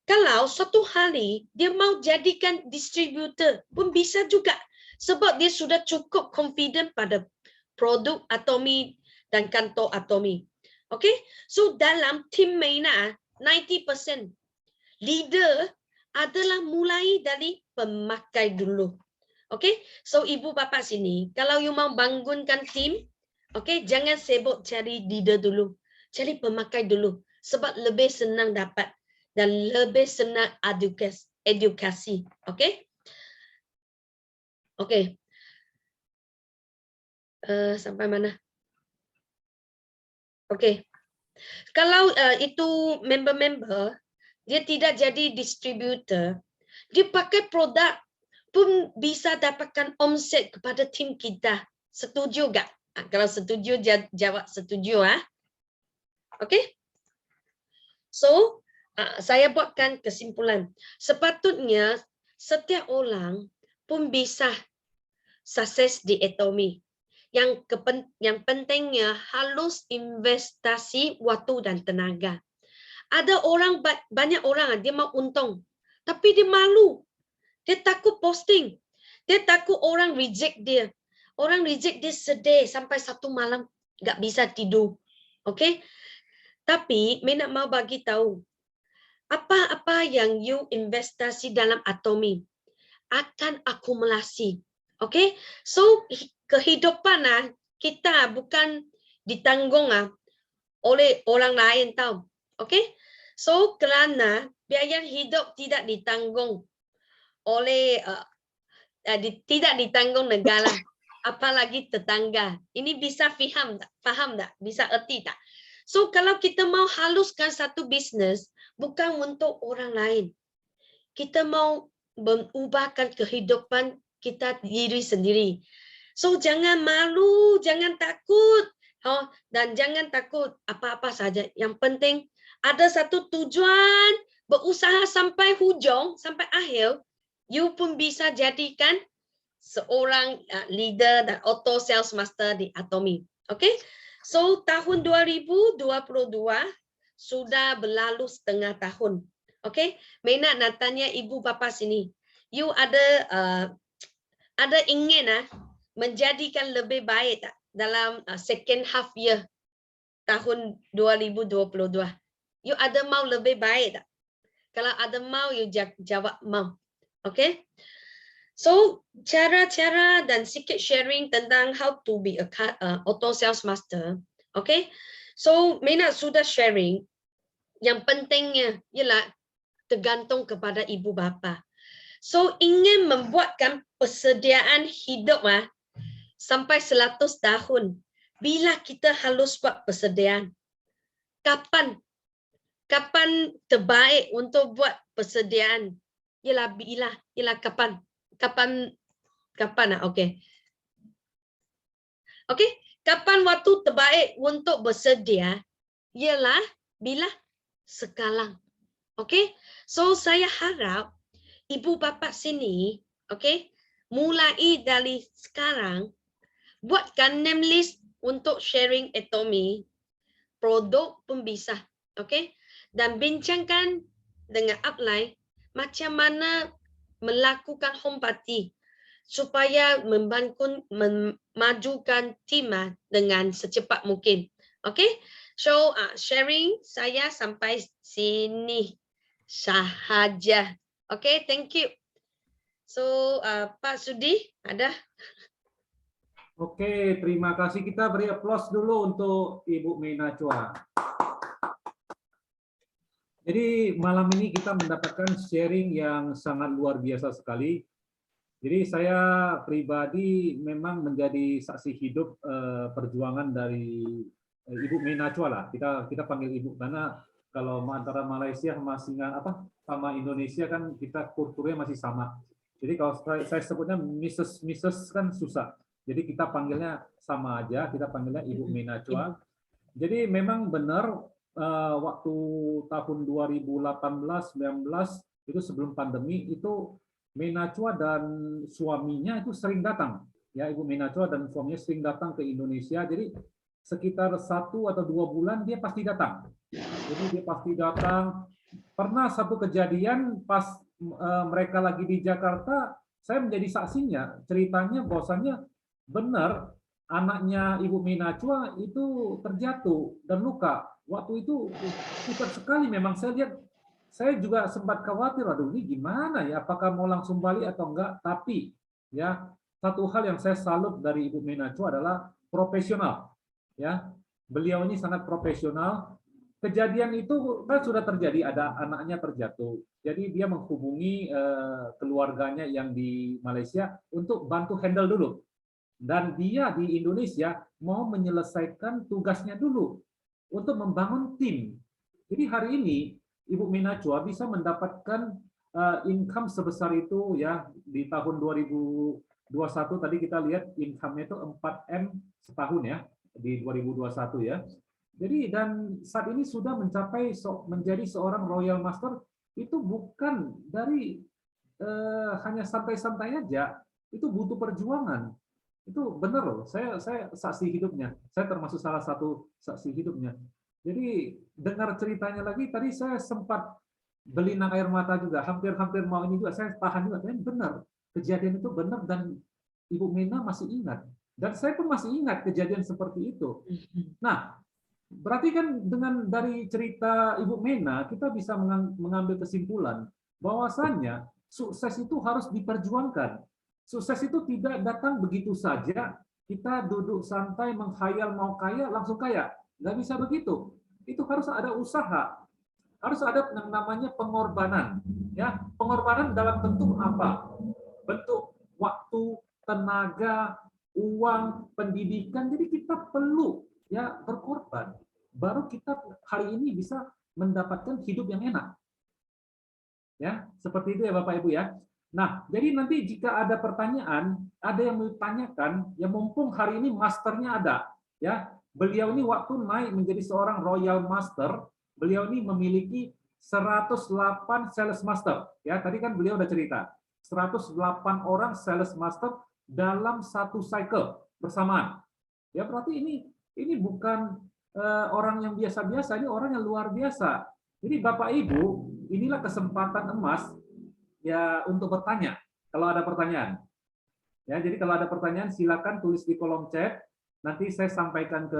Kalau suatu hari dia mau jadikan distributor pun bisa juga. Sebab dia sudah cukup confident pada produk Atomy dan kantor Atomy. Okay, so dalam tim MENA 90% leader adalah mulai dari pemakai dulu. Okay, so ibu bapa sini, kalau you mau bangunkan tim, okay, jangan sibuk cari leader dulu, cari pemakai dulu, sebab lebih senang dapat dan lebih senang edukasi. Okay, okay. Sampai mana? Okay. Kalau itu member-member, dia tidak jadi distributor, dia pakai produk pun bisa dapatkan omset kepada tim kita. Setuju tak? Kalau setuju, jawab setuju. Okay? So, saya buatkan kesimpulan. Sepatutnya setiap orang pun bisa sukses di Atomy. Yang pentingnya harus investasi waktu dan tenaga. Ada orang, banyak orang dia mau untung, tapi dia malu. Dia takut posting. Dia takut orang reject dia. Orang reject dia sedih sampai satu malam nggak bisa tidur. Okay? Tapi Mina mau bagi tahu apa-apa yang you investasi dalam Atomy akan akumulasi. Okay? So kehidupan kita bukan ditanggung oleh orang lain tahu. Okay? So kerana biaya hidup tidak ditanggung oleh tidak ditanggung negara, apalagi tetangga. Ini bisa faham tak? Bisa erti tak? So kalau kita mau haluskan satu bisnes bukan untuk orang lain. Kita mau mengubahkan kehidupan kita diri sendiri. So jangan malu, jangan takut, dan jangan takut apa-apa saja. Yang penting ada satu tujuan, berusaha sampai hujung, sampai akhir, you pun bisa jadikan seorang leader dan auto sales master di Atomy. Okay? So tahun 2022 sudah berlalu setengah tahun. Okay? Mina nak tanya ibu bapa sini. You ada ingin menjadikan lebih baik tak dalam second half year tahun 2022? You ada mau lebih baik tak? Kalau ada mau, you jawab mau. Okay? So, cara-cara dan sikit sharing tentang how to be a auto sales master. Okay? So, Mina sudah sharing. Yang pentingnya ialah tergantung kepada ibu bapa. So, ingin membuatkan persediaan hidup sampai 100 tahun. Bila kita harus buat persediaan? Kapan terbaik untuk buat persediaan? Ialah kapan? Okay. Okay, kapan waktu terbaik untuk bersedia? Ialah bila sekarang. Okay, so saya harap ibu bapa sini, okay, mulai dari sekarang buatkan name list untuk sharing Atomy, produk pun bisa, okay, dan bincangkan dengan upline macam mana melakukan home party supaya memajukan tim dengan secepat mungkin. Okay, so sharing saya sampai sini sahaja. Okay, thank you. So Pak Sudi ada? Oke, terima kasih. Kita beri aplaus dulu untuk Ibu Mina Chua. Jadi malam ini kita mendapatkan sharing yang sangat luar biasa sekali. Jadi saya pribadi memang menjadi saksi hidup perjuangan dari Ibu Mina Chua lah. Kita panggil Ibu karena kalau antara Malaysia sama Indonesia kan kita kulturnya masih sama. Jadi kalau saya sebutnya Mrs. kan susah. Jadi kita panggilnya sama aja, kita panggilnya Ibu Mina Chua. Jadi memang benar waktu tahun 2018-19 itu sebelum pandemi itu Mina Chua dan suaminya itu sering datang. Ya, Ibu Mina Chua dan suaminya sering datang ke Indonesia. Jadi sekitar 1 atau 2 bulan dia pasti datang. Jadi dia pasti datang. Pernah satu kejadian pas mereka lagi di Jakarta, saya menjadi saksinya. Ceritanya bahwasannya benar anaknya Ibu Minachua itu terjatuh dan luka. Waktu itu susah sekali memang, saya lihat, saya juga sempat khawatir, aduh ini gimana ya, apakah mau langsung balik atau enggak. Tapi ya, satu hal yang saya salut dari Ibu Minachua adalah profesional. Ya, beliau ini sangat profesional. Kejadian itu kan sudah terjadi, ada anaknya terjatuh. Jadi dia menghubungi keluarganya yang di Malaysia untuk bantu handle dulu. Dan dia di Indonesia mau menyelesaikan tugasnya dulu untuk membangun tim. Jadi hari ini Ibu Minachua bisa mendapatkan income sebesar itu ya, di tahun 2021 tadi kita lihat income-nya itu 4M setahun ya, di 2021 ya. Jadi dan saat ini sudah mencapai menjadi seorang Royal Master, itu bukan dari hanya santai-santai aja, itu butuh perjuangan. Itu benar loh, saya saksi hidupnya, saya termasuk salah satu saksi hidupnya. Jadi dengar ceritanya lagi, tadi saya sempat belinang air mata juga, hampir mau ini juga, saya tahan juga, tapi benar, kejadian itu benar dan Ibu Mena masih ingat. Dan saya pun masih ingat kejadian seperti itu. Nah, berarti kan dengan dari cerita Ibu Mena, kita bisa mengambil kesimpulan bahwasannya sukses itu harus diperjuangkan. Sukses itu tidak datang begitu saja, kita duduk santai menghayal mau kaya, langsung kaya. Nggak bisa begitu. Itu harus ada usaha. Harus ada yang namanya pengorbanan. Ya, pengorbanan dalam bentuk apa? Bentuk waktu, tenaga, uang, pendidikan. Jadi kita perlu ya berkorban, baru kita hari ini bisa mendapatkan hidup yang enak. Ya, seperti itu ya Bapak Ibu ya. Nah, jadi nanti jika ada pertanyaan, ada yang mau ditanyakan, ya mumpung hari ini masternya ada, ya. Beliau ini waktu naik menjadi seorang Royal Master, beliau ini memiliki 108 Sales Master. Ya, tadi kan beliau udah cerita, 108 orang Sales Master dalam satu cycle bersamaan. Ya, berarti ini bukan orang yang biasa-biasa, ini orang yang luar biasa. Jadi Bapak Ibu, inilah kesempatan emas ya untuk bertanya kalau ada pertanyaan. Ya, jadi kalau ada pertanyaan silakan tulis di kolom chat. Nanti saya sampaikan ke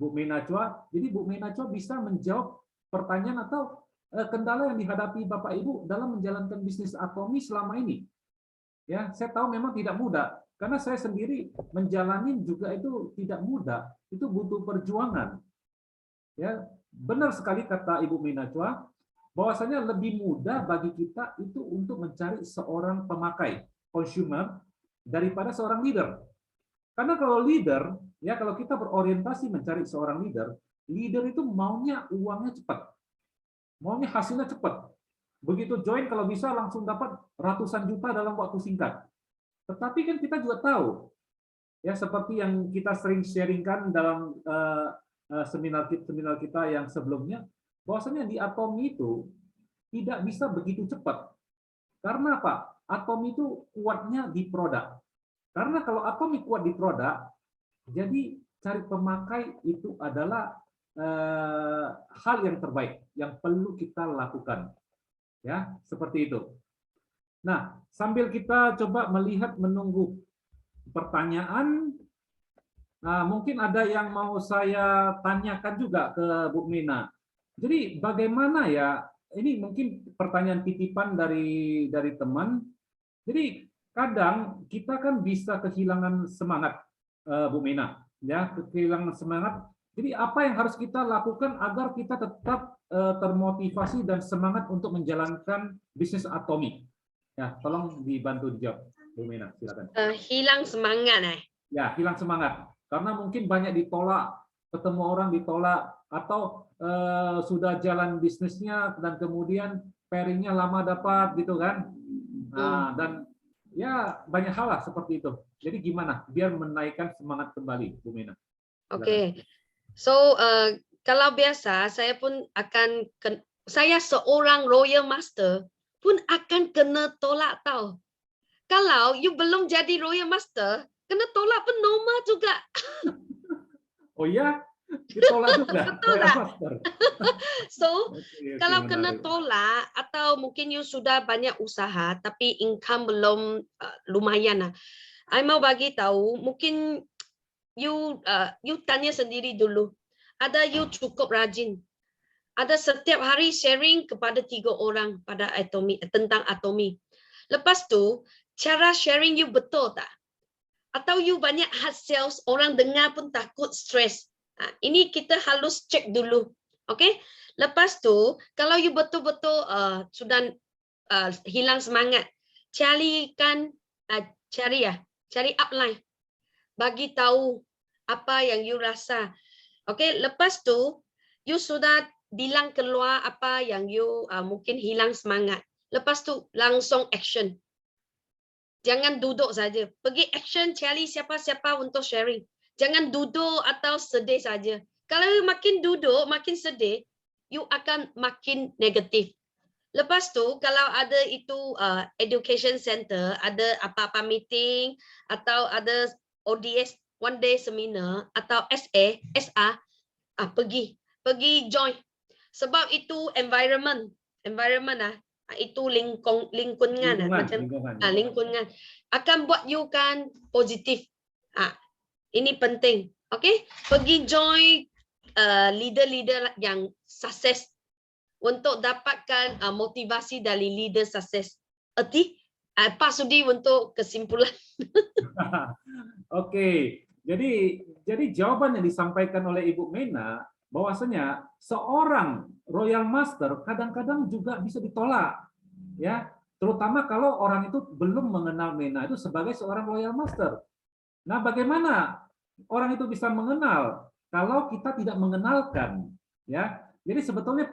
Bu Minachua. Jadi Bu Minachua bisa menjawab pertanyaan atau kendala yang dihadapi Bapak Ibu dalam menjalankan bisnis Atomi selama ini. Ya, saya tahu memang tidak mudah. Karena saya sendiri menjalani juga itu tidak mudah, itu butuh perjuangan. Ya, benar sekali kata Ibu Minachua, bahwasanya lebih mudah bagi kita itu untuk mencari seorang pemakai, consumer, daripada seorang leader. Karena kalau leader, ya kalau kita berorientasi mencari seorang leader, leader itu maunya uangnya cepat, maunya hasilnya cepat. Begitu join kalau bisa langsung dapat ratusan juta dalam waktu singkat. Tetapi kan kita juga tahu, ya seperti yang kita sering sharingkan dalam seminar kita yang sebelumnya, bahwasanya di Atomi itu tidak bisa begitu cepat. Karena apa? Atomi itu kuatnya di produk. Karena kalau Atomi kuat di produk, jadi cari pemakai itu adalah hal yang terbaik yang perlu kita lakukan. Ya, seperti itu. Nah, sambil kita coba melihat menunggu pertanyaan, mungkin ada yang mau saya tanyakan juga ke Bu Mina. Jadi bagaimana ya, ini mungkin pertanyaan titipan dari teman. Jadi kadang kita kan bisa kehilangan semangat, Bu Mina, ya kehilangan semangat. Jadi apa yang harus kita lakukan agar kita tetap termotivasi dan semangat untuk menjalankan bisnis Atomi? Ya, tolong dibantu dijawab, Bu Mina, silakan. Hilang semangat, Ya, hilang semangat. Karena mungkin banyak ditolak, ketemu orang ditolak, atau sudah jalan bisnisnya dan kemudian pairingnya lama dapat, gitu kan? Nah, dan ya banyak hal lah seperti itu. Jadi gimana biar menaikkan semangat kembali, Bu Mina? Oke. So, kalau biasa saya pun akan, saya seorang Royal Master pun akan kena tolak tahu. Kalau you belum jadi Royal Master, kena tolak pun normal juga. Oh ya? Ditolak juga. Betul Royal tak? Master. So, Oke, kalau kena menarik. tolak atau mungkin you sudah banyak usaha tapi income belum lumayan lah. I mau bagi tahu, mungkin you tanya sendiri dulu. Ada you cukup rajin. Ada setiap hari sharing kepada 3 orang pada Atomy tentang Atomy. Lepas tu, cara sharing you betul tak? Atau you banyak hard sales, orang dengar pun takut stres. Ini kita harus cek dulu. Okay? Lepas tu, kalau you betul-betul sudah hilang semangat, cari upline. Bagi tahu apa yang you rasa. Okay? Lepas tu, you sudah bilang keluar apa yang you mungkin hilang semangat. Lepas tu, langsung action. Jangan duduk saja. Pergi action, cari siapa-siapa untuk sharing. Jangan duduk atau sedih saja. Kalau you makin duduk, makin sedih, you akan makin negatif. Lepas tu, kalau ada itu education center, ada apa-apa meeting, atau ada ODS, one day seminar, atau SA, pergi join. Sebab itu environment itu lingkungan akan buat you kan positif. Ini penting. Okay? Pergi join leader-leader yang sukses untuk dapatkan motivasi dari leader sukses. Apa sudi untuk kesimpulan? Oke, jadi jawaban yang disampaikan oleh Ibu Mena bahwasanya seorang Royal Master kadang-kadang juga bisa ditolak, ya, terutama kalau orang itu belum mengenal Mena itu sebagai seorang Royal Master. Nah, bagaimana orang itu bisa mengenal kalau kita tidak mengenalkan, ya? Jadi sebetulnya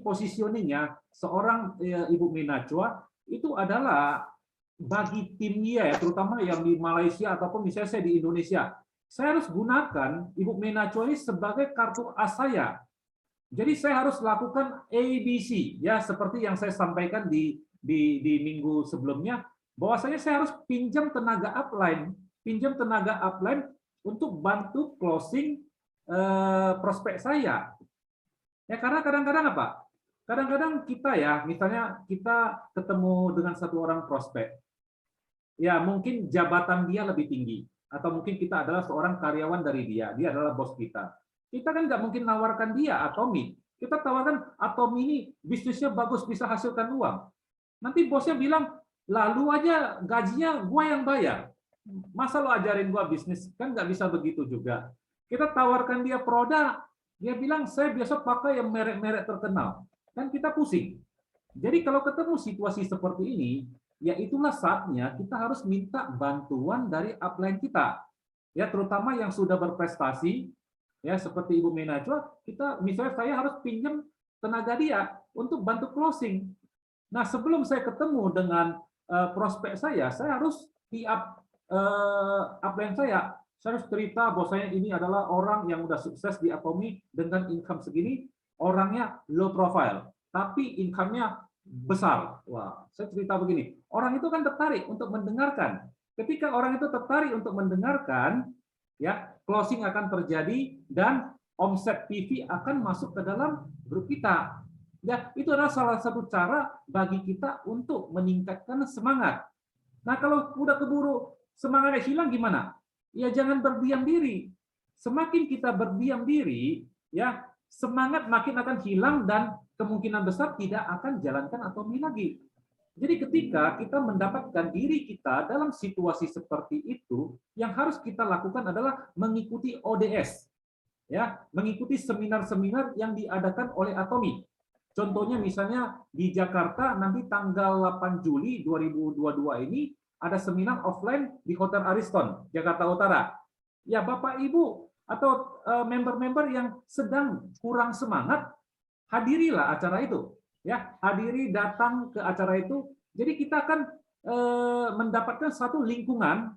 positioningnya seorang Ibu Mena Chua itu adalah bagi tim dia, ya, terutama yang di Malaysia ataupun misalnya saya di Indonesia. Saya harus gunakan Ibu Mena Chua ini sebagai kartu as saya. Jadi saya harus lakukan ABC, ya, seperti yang saya sampaikan di minggu sebelumnya, bahwasanya saya harus pinjam tenaga upline untuk bantu closing prospek saya. Ya, karena kadang-kadang apa? Kadang-kadang kita, ya, misalnya kita ketemu dengan satu orang prospek, ya mungkin jabatan dia lebih tinggi, atau mungkin kita adalah seorang karyawan dari dia adalah bos kita. Kita kan nggak mungkin nawarkan dia Atomy. Kita tawarkan Atomy ini bisnisnya bagus, bisa hasilkan uang. Nanti bosnya bilang, lalu aja gajinya gua yang bayar. Masa lo ajarin gua bisnis? Kan nggak bisa begitu juga. Kita tawarkan dia produk, dia bilang saya biasa pakai yang merek-merek terkenal. Kan kita pusing. Jadi kalau ketemu situasi seperti ini, ya itulah saatnya kita harus minta bantuan dari upline kita. Ya, terutama yang sudah berprestasi, ya seperti Ibu Mena Chua, kita misalnya saya harus pinjam tenaga dia untuk bantu closing. Nah, sebelum saya ketemu dengan prospek saya harus upline saya harus cerita bahwasanya ini adalah orang yang udah sukses di Atomy dengan income segini, orangnya low profile, tapi income-nya besar. Wah, saya cerita begini, orang itu kan tertarik untuk mendengarkan. Ketika orang itu tertarik untuk mendengarkan, ya closing akan terjadi dan omset PV akan masuk ke dalam grup kita. Ya, itu adalah salah satu cara bagi kita untuk meningkatkan semangat. Nah, kalau udah keburu semangatnya hilang gimana? Ya jangan berdiam diri. Semakin kita berdiam diri, ya semangat makin akan hilang dan kemungkinan besar tidak akan jalankan Atomy lagi. Jadi ketika kita mendapatkan diri kita dalam situasi seperti itu, yang harus kita lakukan adalah mengikuti ODS, ya, mengikuti seminar-seminar yang diadakan oleh Atomy. Contohnya misalnya di Jakarta nanti tanggal 8 Juli 2022 ini ada seminar offline di Hotel Ariston, Jakarta Utara. Ya, Bapak Ibu atau member-member yang sedang kurang semangat, hadirilah acara itu. Ya, hadiri, datang ke acara itu. Jadi kita akan mendapatkan satu lingkungan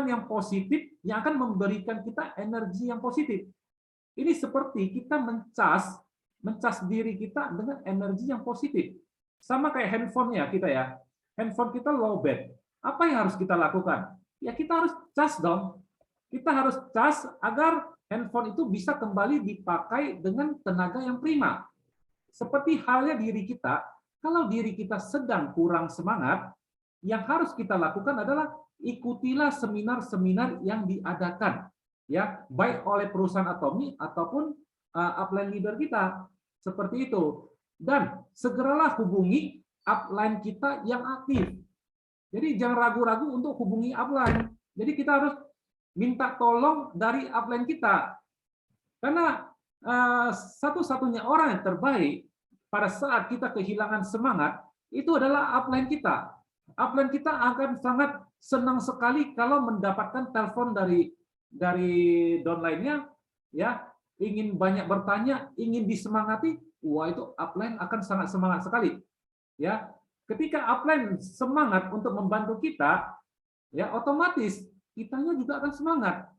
yang positif yang akan memberikan kita energi yang positif. Ini seperti kita mencas diri kita dengan energi yang positif. Sama kayak handphone-nya kita, ya. Handphone kita low bat. Apa yang harus kita lakukan? Ya kita harus cas dong. Kita harus cas agar handphone itu bisa kembali dipakai dengan tenaga yang prima. Seperti halnya diri kita, kalau diri kita sedang kurang semangat, yang harus kita lakukan adalah ikutilah seminar-seminar yang diadakan, ya, baik oleh perusahaan Atomi ataupun upline leader kita, seperti itu. Dan segeralah hubungi upline kita yang aktif. Jadi jangan ragu-ragu untuk hubungi upline. Jadi kita harus minta tolong dari upline kita, karena satu-satunya orang yang terbaik pada saat kita kehilangan semangat itu adalah upline kita. Upline kita akan sangat senang sekali kalau mendapatkan telepon dari downline-nya, ya, ingin banyak bertanya, ingin disemangati. Wah, itu upline akan sangat semangat sekali. Ya, ketika upline semangat untuk membantu kita, ya otomatis kitanya juga akan semangat.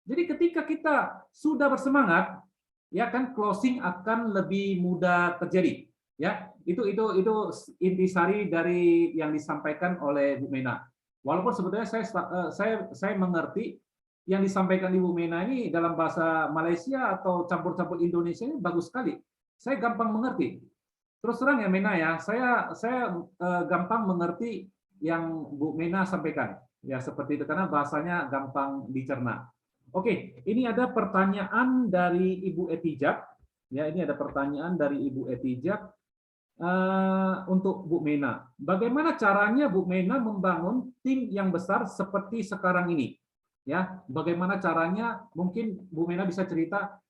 Jadi ketika kita sudah bersemangat, ya kan, closing akan lebih mudah terjadi. Ya, itu intisari dari yang disampaikan oleh Bu Mena. Walaupun sebetulnya saya mengerti yang disampaikan Ibu Mena ini dalam bahasa Malaysia atau campur-campur Indonesia ini bagus sekali. Saya gampang mengerti. Terus terang ya Mena ya, saya gampang mengerti yang Bu Mena sampaikan. Ya seperti itu, karena bahasanya gampang dicerna. Oke, ini ada pertanyaan dari Ibu Etijab. Ya, ini ada pertanyaan dari Ibu Etijab untuk Bu Mena. Bagaimana caranya Bu Mena membangun tim yang besar seperti sekarang ini? Ya, bagaimana caranya? Mungkin Bu Mena bisa cerita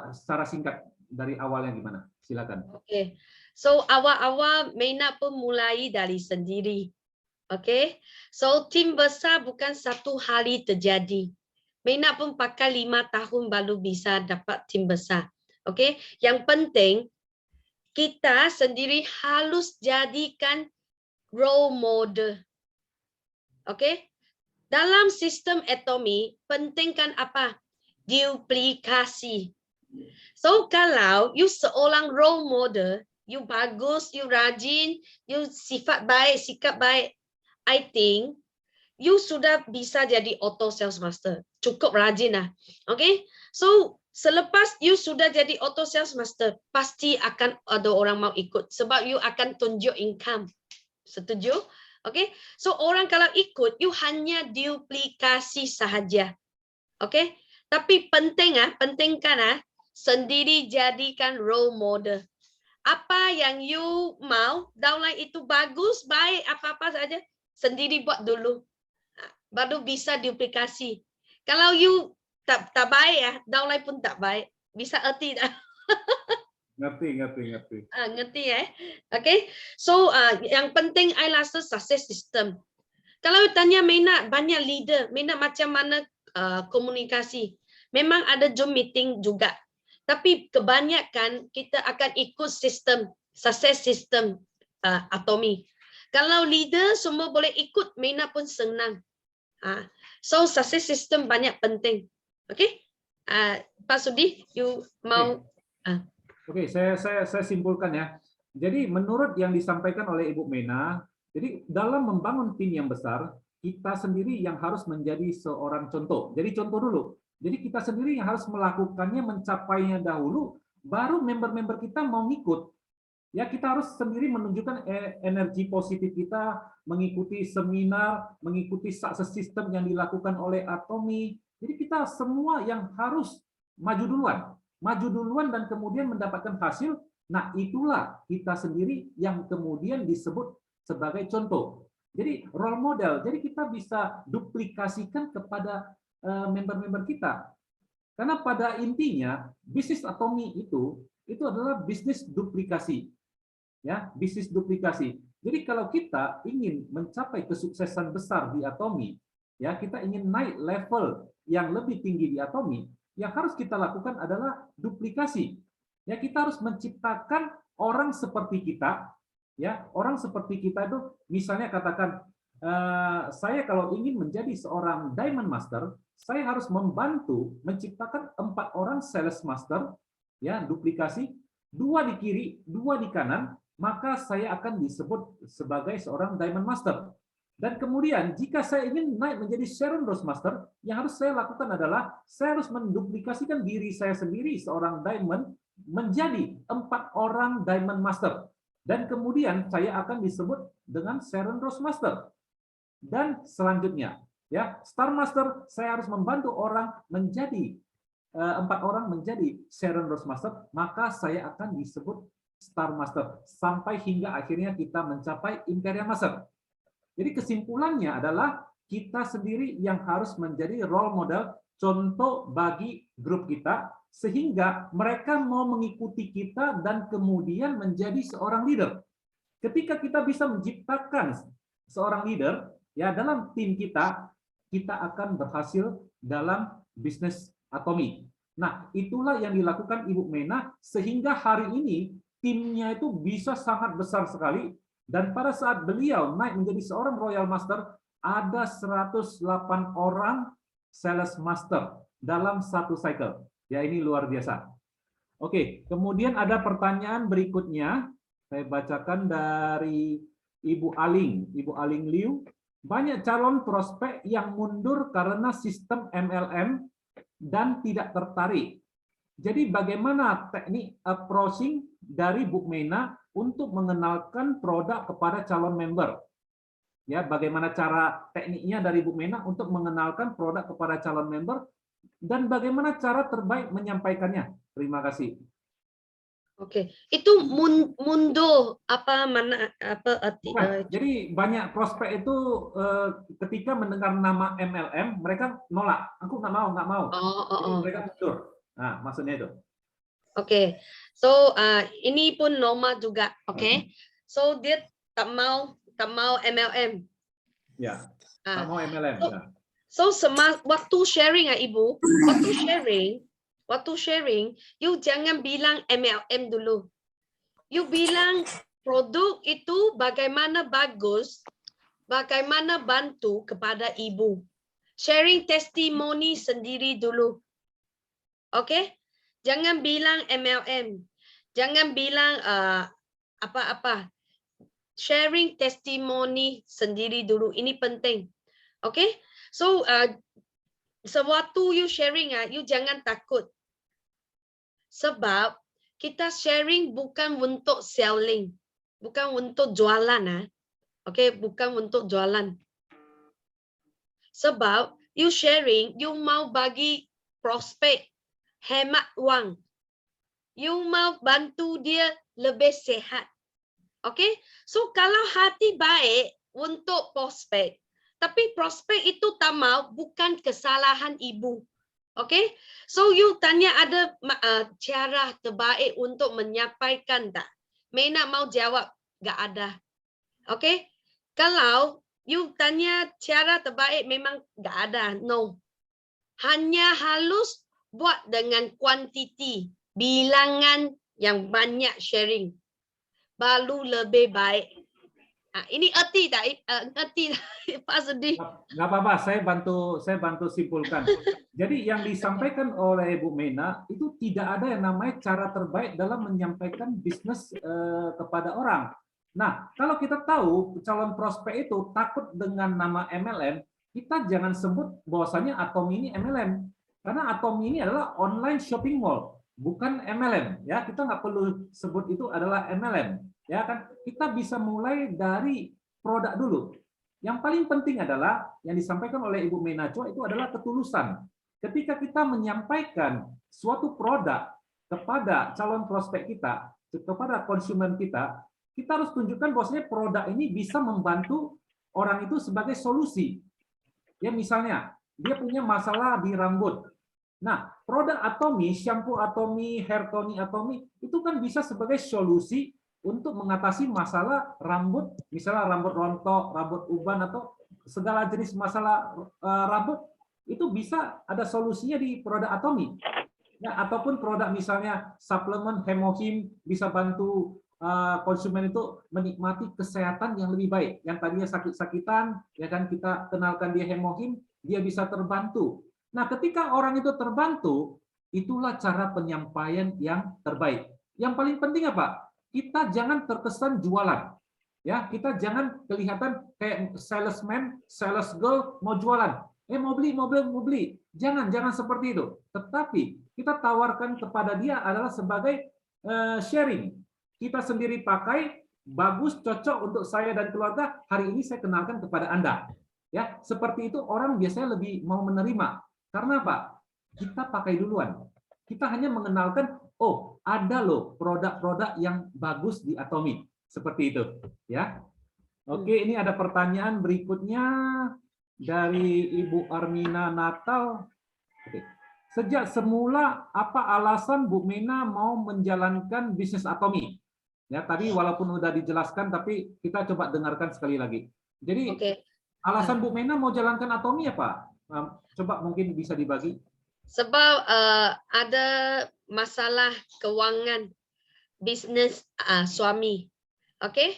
secara singkat dari awalnya gimana? Silakan. Oke. So awal-awal Mena pun mulai dari sendiri. Oke. So tim besar bukan satu hari terjadi. Mena pun pakai 5 tahun baru bisa dapat tim besar. Oke. Yang penting kita sendiri harus jadikan role model. Oke. Dalam sistem Atomi pentingkan apa? Duplikasi. So kalau you seorang role model, you bagus, you rajin, you sifat baik, sikap baik, I think you sudah bisa jadi auto sales master. Cukup rajin lah. Okay? So selepas you sudah jadi auto sales master, pasti akan ada orang mau ikut sebab you akan tunjuk income. Setuju? Okay? So orang kalau ikut, you hanya duplikasi sahaja. Okay? Tapi pentingkan sendiri jadikan role model. Apa yang you mau, downline itu bagus, baik, apa-apa saja, sendiri buat dulu. Baru bisa duplikasi. Kalau you tak baik ya, downline pun tak baik. Bisa erti tak? Ngerti. Ngerti ya? Okay. So yang penting I rasa success system. Kalau tanya Mena banyak leader, Mena macam mana komunikasi? Memang ada Zoom meeting juga. Tapi kebanyakan kita akan ikut sistem, success system Atomi. Kalau leader semua boleh ikut, Mena pun senang. So success system banyak penting. Oke? Pak Sudi, you mau? Oke, saya simpulkan ya. Jadi menurut yang disampaikan oleh Ibu Mena, jadi dalam membangun tim yang besar, kita sendiri yang harus menjadi seorang contoh. Jadi contoh dulu. Jadi kita sendiri yang harus melakukannya, mencapainya dahulu, baru member-member kita mau ngikut. Ya, kita harus sendiri menunjukkan energi positif kita, mengikuti seminar, mengikuti success system yang dilakukan oleh Atomi. Jadi kita semua yang harus maju duluan dan kemudian mendapatkan hasil. Nah, itulah kita sendiri yang kemudian disebut sebagai contoh. Jadi role model. Jadi kita bisa duplikasikan kepada member-member kita. Karena pada intinya bisnis Atomi itu adalah bisnis duplikasi. Ya, bisnis duplikasi. Jadi kalau kita ingin mencapai kesuksesan besar di Atomi, ya, kita ingin naik level yang lebih tinggi di Atomi, yang harus kita lakukan adalah duplikasi. Ya, kita harus menciptakan orang seperti kita, ya, orang seperti kita itu misalnya katakan saya kalau ingin menjadi seorang Diamond Master, saya harus membantu menciptakan 4 orang Sales Master, ya, duplikasi, 2 di kiri, 2 di kanan, maka saya akan disebut sebagai seorang Diamond Master. Dan kemudian jika saya ingin naik menjadi Sharon Rose Master, yang harus saya lakukan adalah saya harus menduplikasikan diri saya sendiri seorang Diamond menjadi 4 orang Diamond Master. Dan kemudian saya akan disebut dengan Sharon Rose Master. Dan selanjutnya, ya, Star Master, saya harus membantu orang menjadi 4 orang menjadi Sharon Rose Master, maka saya akan disebut Star Master sampai hingga akhirnya kita mencapai Imperial Master. Jadi kesimpulannya adalah kita sendiri yang harus menjadi role model, contoh bagi grup kita, sehingga mereka mau mengikuti kita dan kemudian menjadi seorang leader. Ketika kita bisa menciptakan seorang leader, ya dalam tim kita akan berhasil dalam bisnis Atomi. Nah, itulah yang dilakukan Ibu Mena, sehingga hari ini timnya itu bisa sangat besar sekali. Dan pada saat beliau naik menjadi seorang Royal Master, ada 108 orang Sales Master dalam satu cycle. Ya, ini luar biasa. Oke, kemudian ada pertanyaan berikutnya. Saya bacakan dari Ibu Aling. Ibu Aling Liu. Banyak calon prospek yang mundur karena sistem MLM dan tidak tertarik. Jadi bagaimana teknik approaching dari Bu Mena untuk mengenalkan produk kepada calon member? Ya, bagaimana cara tekniknya dari Bu Mena untuk mengenalkan produk kepada calon member dan bagaimana cara terbaik menyampaikannya? Terima kasih. Oke, itu mundur apa mana apa arti? Jadi banyak prospek itu ketika mendengar nama MLM mereka nolak, aku nggak mau. Jadi mereka mundur. Nah, maksudnya itu. Oke, so ini pun normal juga, oke? So dia tak mau MLM. Ya, tak mau MLM. So waktu sharing Ibu, waktu sharing, you jangan bilang MLM dulu. You bilang produk itu bagaimana bagus, bagaimana bantu kepada Ibu. Sharing testimoni sendiri dulu. Oke? Jangan bilang MLM. Jangan bilang apa-apa. Sharing testimoni sendiri dulu. Ini penting. Oke? So, sewaktu you sharing, you jangan takut. Sebab kita sharing bukan untuk selling. Bukan untuk jualan. Oke? Bukan untuk jualan. Sebab you sharing, you mau bagi prospek hemat wang. You mau bantu dia lebih sehat. Okay? So kalau hati baik untuk prospek, tapi prospek itu tak mau, bukan kesalahan Ibu. Okay? So you tanya ada cara terbaik untuk menyampaikan tak? Mena mau jawab, gak ada. Okay? Kalau you tanya cara terbaik memang gak ada. No. Hanya halus buat dengan kuantiti, bilangan yang banyak sharing, baru lebih baik. Ini erti tak? Erti Pak sedih. Nggak apa-apa, saya bantu simpulkan. Jadi yang disampaikan oleh Bu Mena itu tidak ada yang namanya cara terbaik dalam menyampaikan bisnis kepada orang. Nah, kalau kita tahu calon prospek itu takut dengan nama MLM, kita jangan sebut bahwasanya Atomi ini MLM. Karena Atomi ini adalah online shopping mall, bukan MLM. Ya, kita nggak perlu sebut itu adalah MLM. Ya kan, kita bisa mulai dari produk dulu. Yang paling penting adalah yang disampaikan oleh Ibu Mena Chua itu adalah ketulusan. Ketika kita menyampaikan suatu produk kepada calon prospek kita, kepada konsumen kita harus tunjukkan bahwasanya produk ini bisa membantu orang itu sebagai solusi. Ya, misalnya dia punya masalah di rambut. Nah, produk Atomi, shampoo Atomi, hair tonic Atomi, itu kan bisa sebagai solusi untuk mengatasi masalah rambut, misalnya rambut rontok, rambut uban, atau segala jenis masalah rambut, itu bisa ada solusinya di produk Atomi. Nah, ataupun produk misalnya suplemen Hemohim bisa bantu konsumen itu menikmati kesehatan yang lebih baik. Yang tadinya sakit-sakitan, ya kan kita kenalkan dia Hemohim, dia bisa terbantu. Nah, ketika orang itu terbantu, itulah cara penyampaian yang terbaik. Yang paling penting apa? Kita jangan terkesan jualan. Ya, kita jangan kelihatan kayak salesman, sales girl mau jualan. Mau beli. Jangan seperti itu. Tetapi kita tawarkan kepada dia adalah sebagai sharing. Kita sendiri pakai, bagus, cocok untuk saya dan keluarga. Hari ini saya kenalkan kepada Anda. Ya, seperti itu orang biasanya lebih mau menerima. Karena apa? Kita pakai duluan. Kita hanya mengenalkan, oh, ada loh produk-produk yang bagus di Atomy. Seperti itu, ya. Oke, ini ada pertanyaan berikutnya dari Ibu Armina Natal. Oke. Sejak semula apa alasan Bu Mena mau menjalankan bisnis Atomy? Ya, tadi walaupun udah dijelaskan tapi kita coba dengarkan sekali lagi. Jadi alasan Bu Mena mau jalankan Atomy apa? Coba mungkin bisa dibagi. Sebab ada masalah keuangan bisnis suami. Okey.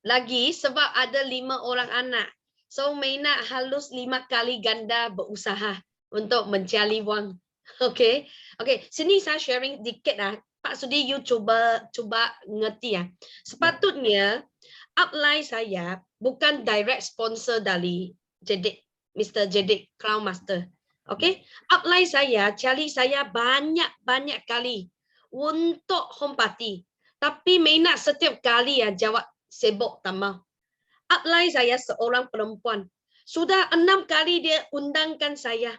Lagi sebab ada 5 orang anak. So Mena harus 5 kali ganda berusaha untuk mencari wang. Okey. Okey, sini saya sharing dikit Pak Sudi, you cuba ngerti ya. Sepatutnya upline saya bukan direct sponsor dari Jedik, Mr. Jedik Crown Master. Okey, upline saya cari saya banyak kali untuk home party. Tapi Mena setiap kali jawab sibuk tak mau. Upline saya seorang perempuan. Sudah 6 kali dia undangkan saya.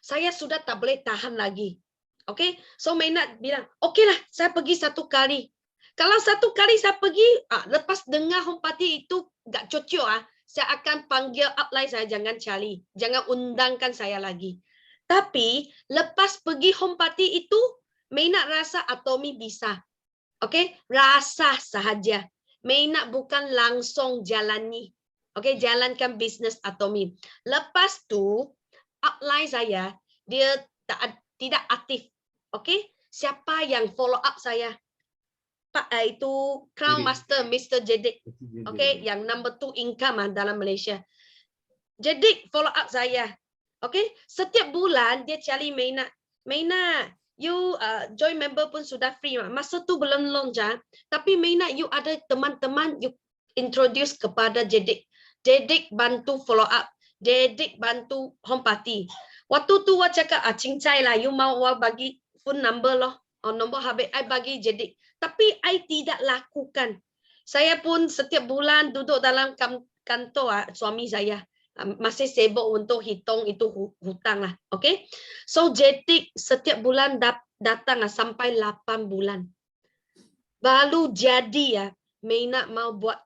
Saya sudah tak boleh tahan lagi. Okey, so Mena bilang, okeylah, saya pergi 1 kali. Kalau 1 kali saya pergi, lepas dengar home party itu tak cocok, saya akan panggil upline saya, jangan cari, jangan undangkan saya lagi. Tapi lepas pergi home party itu, Mena rasa Atomy bisa. Okey, rasa sahaja. Mena bukan langsung jalani. Okey, jalankan bisnes Atomy. Lepas tu, upline saya, dia tidak aktif. Okey, siapa yang follow up saya? Pak itu Crown Master Mr. Jedik. Okey, yang number 2 income dalam Malaysia. Jedik follow up saya. Okey, setiap bulan dia cari Mena. Mena, you join member pun sudah free. Masa tu belum launch, tapi Mena, you ada teman-teman, you introduce kepada Jedik. Jedik bantu follow up. Jedik bantu home party. Waktu tu Wak cakap, cincai lah, you mau Wak bagi phone number loh. Nombor habis, I bagi Jedik. Tapi I tidak lakukan. Saya pun setiap bulan duduk dalam kantor suami saya. Masih sibuk untuk hitung itu hutang lah. Okay? So Jedik setiap bulan datang sampai 8 bulan. Baru jadi Mena mau buat.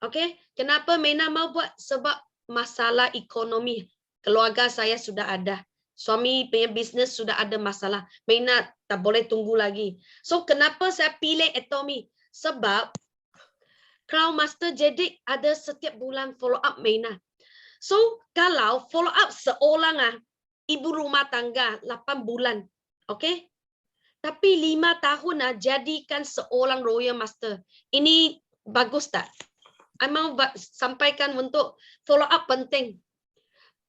Okay? Kenapa Mena mau buat? Sebab masalah ekonomi. Keluarga saya sudah ada. Suami punya bisnes sudah ada masalah. Mena tak boleh tunggu lagi. So kenapa saya pilih Atomy? Sebab Crown Master Jedik ada setiap bulan follow up Mena. So, kalau follow up seorang ibu rumah tangga 8 bulan, okay? Tapi 5 tahun jadikan seorang Royal Master. Ini bagus tak? I mau sampaikan untuk follow up penting.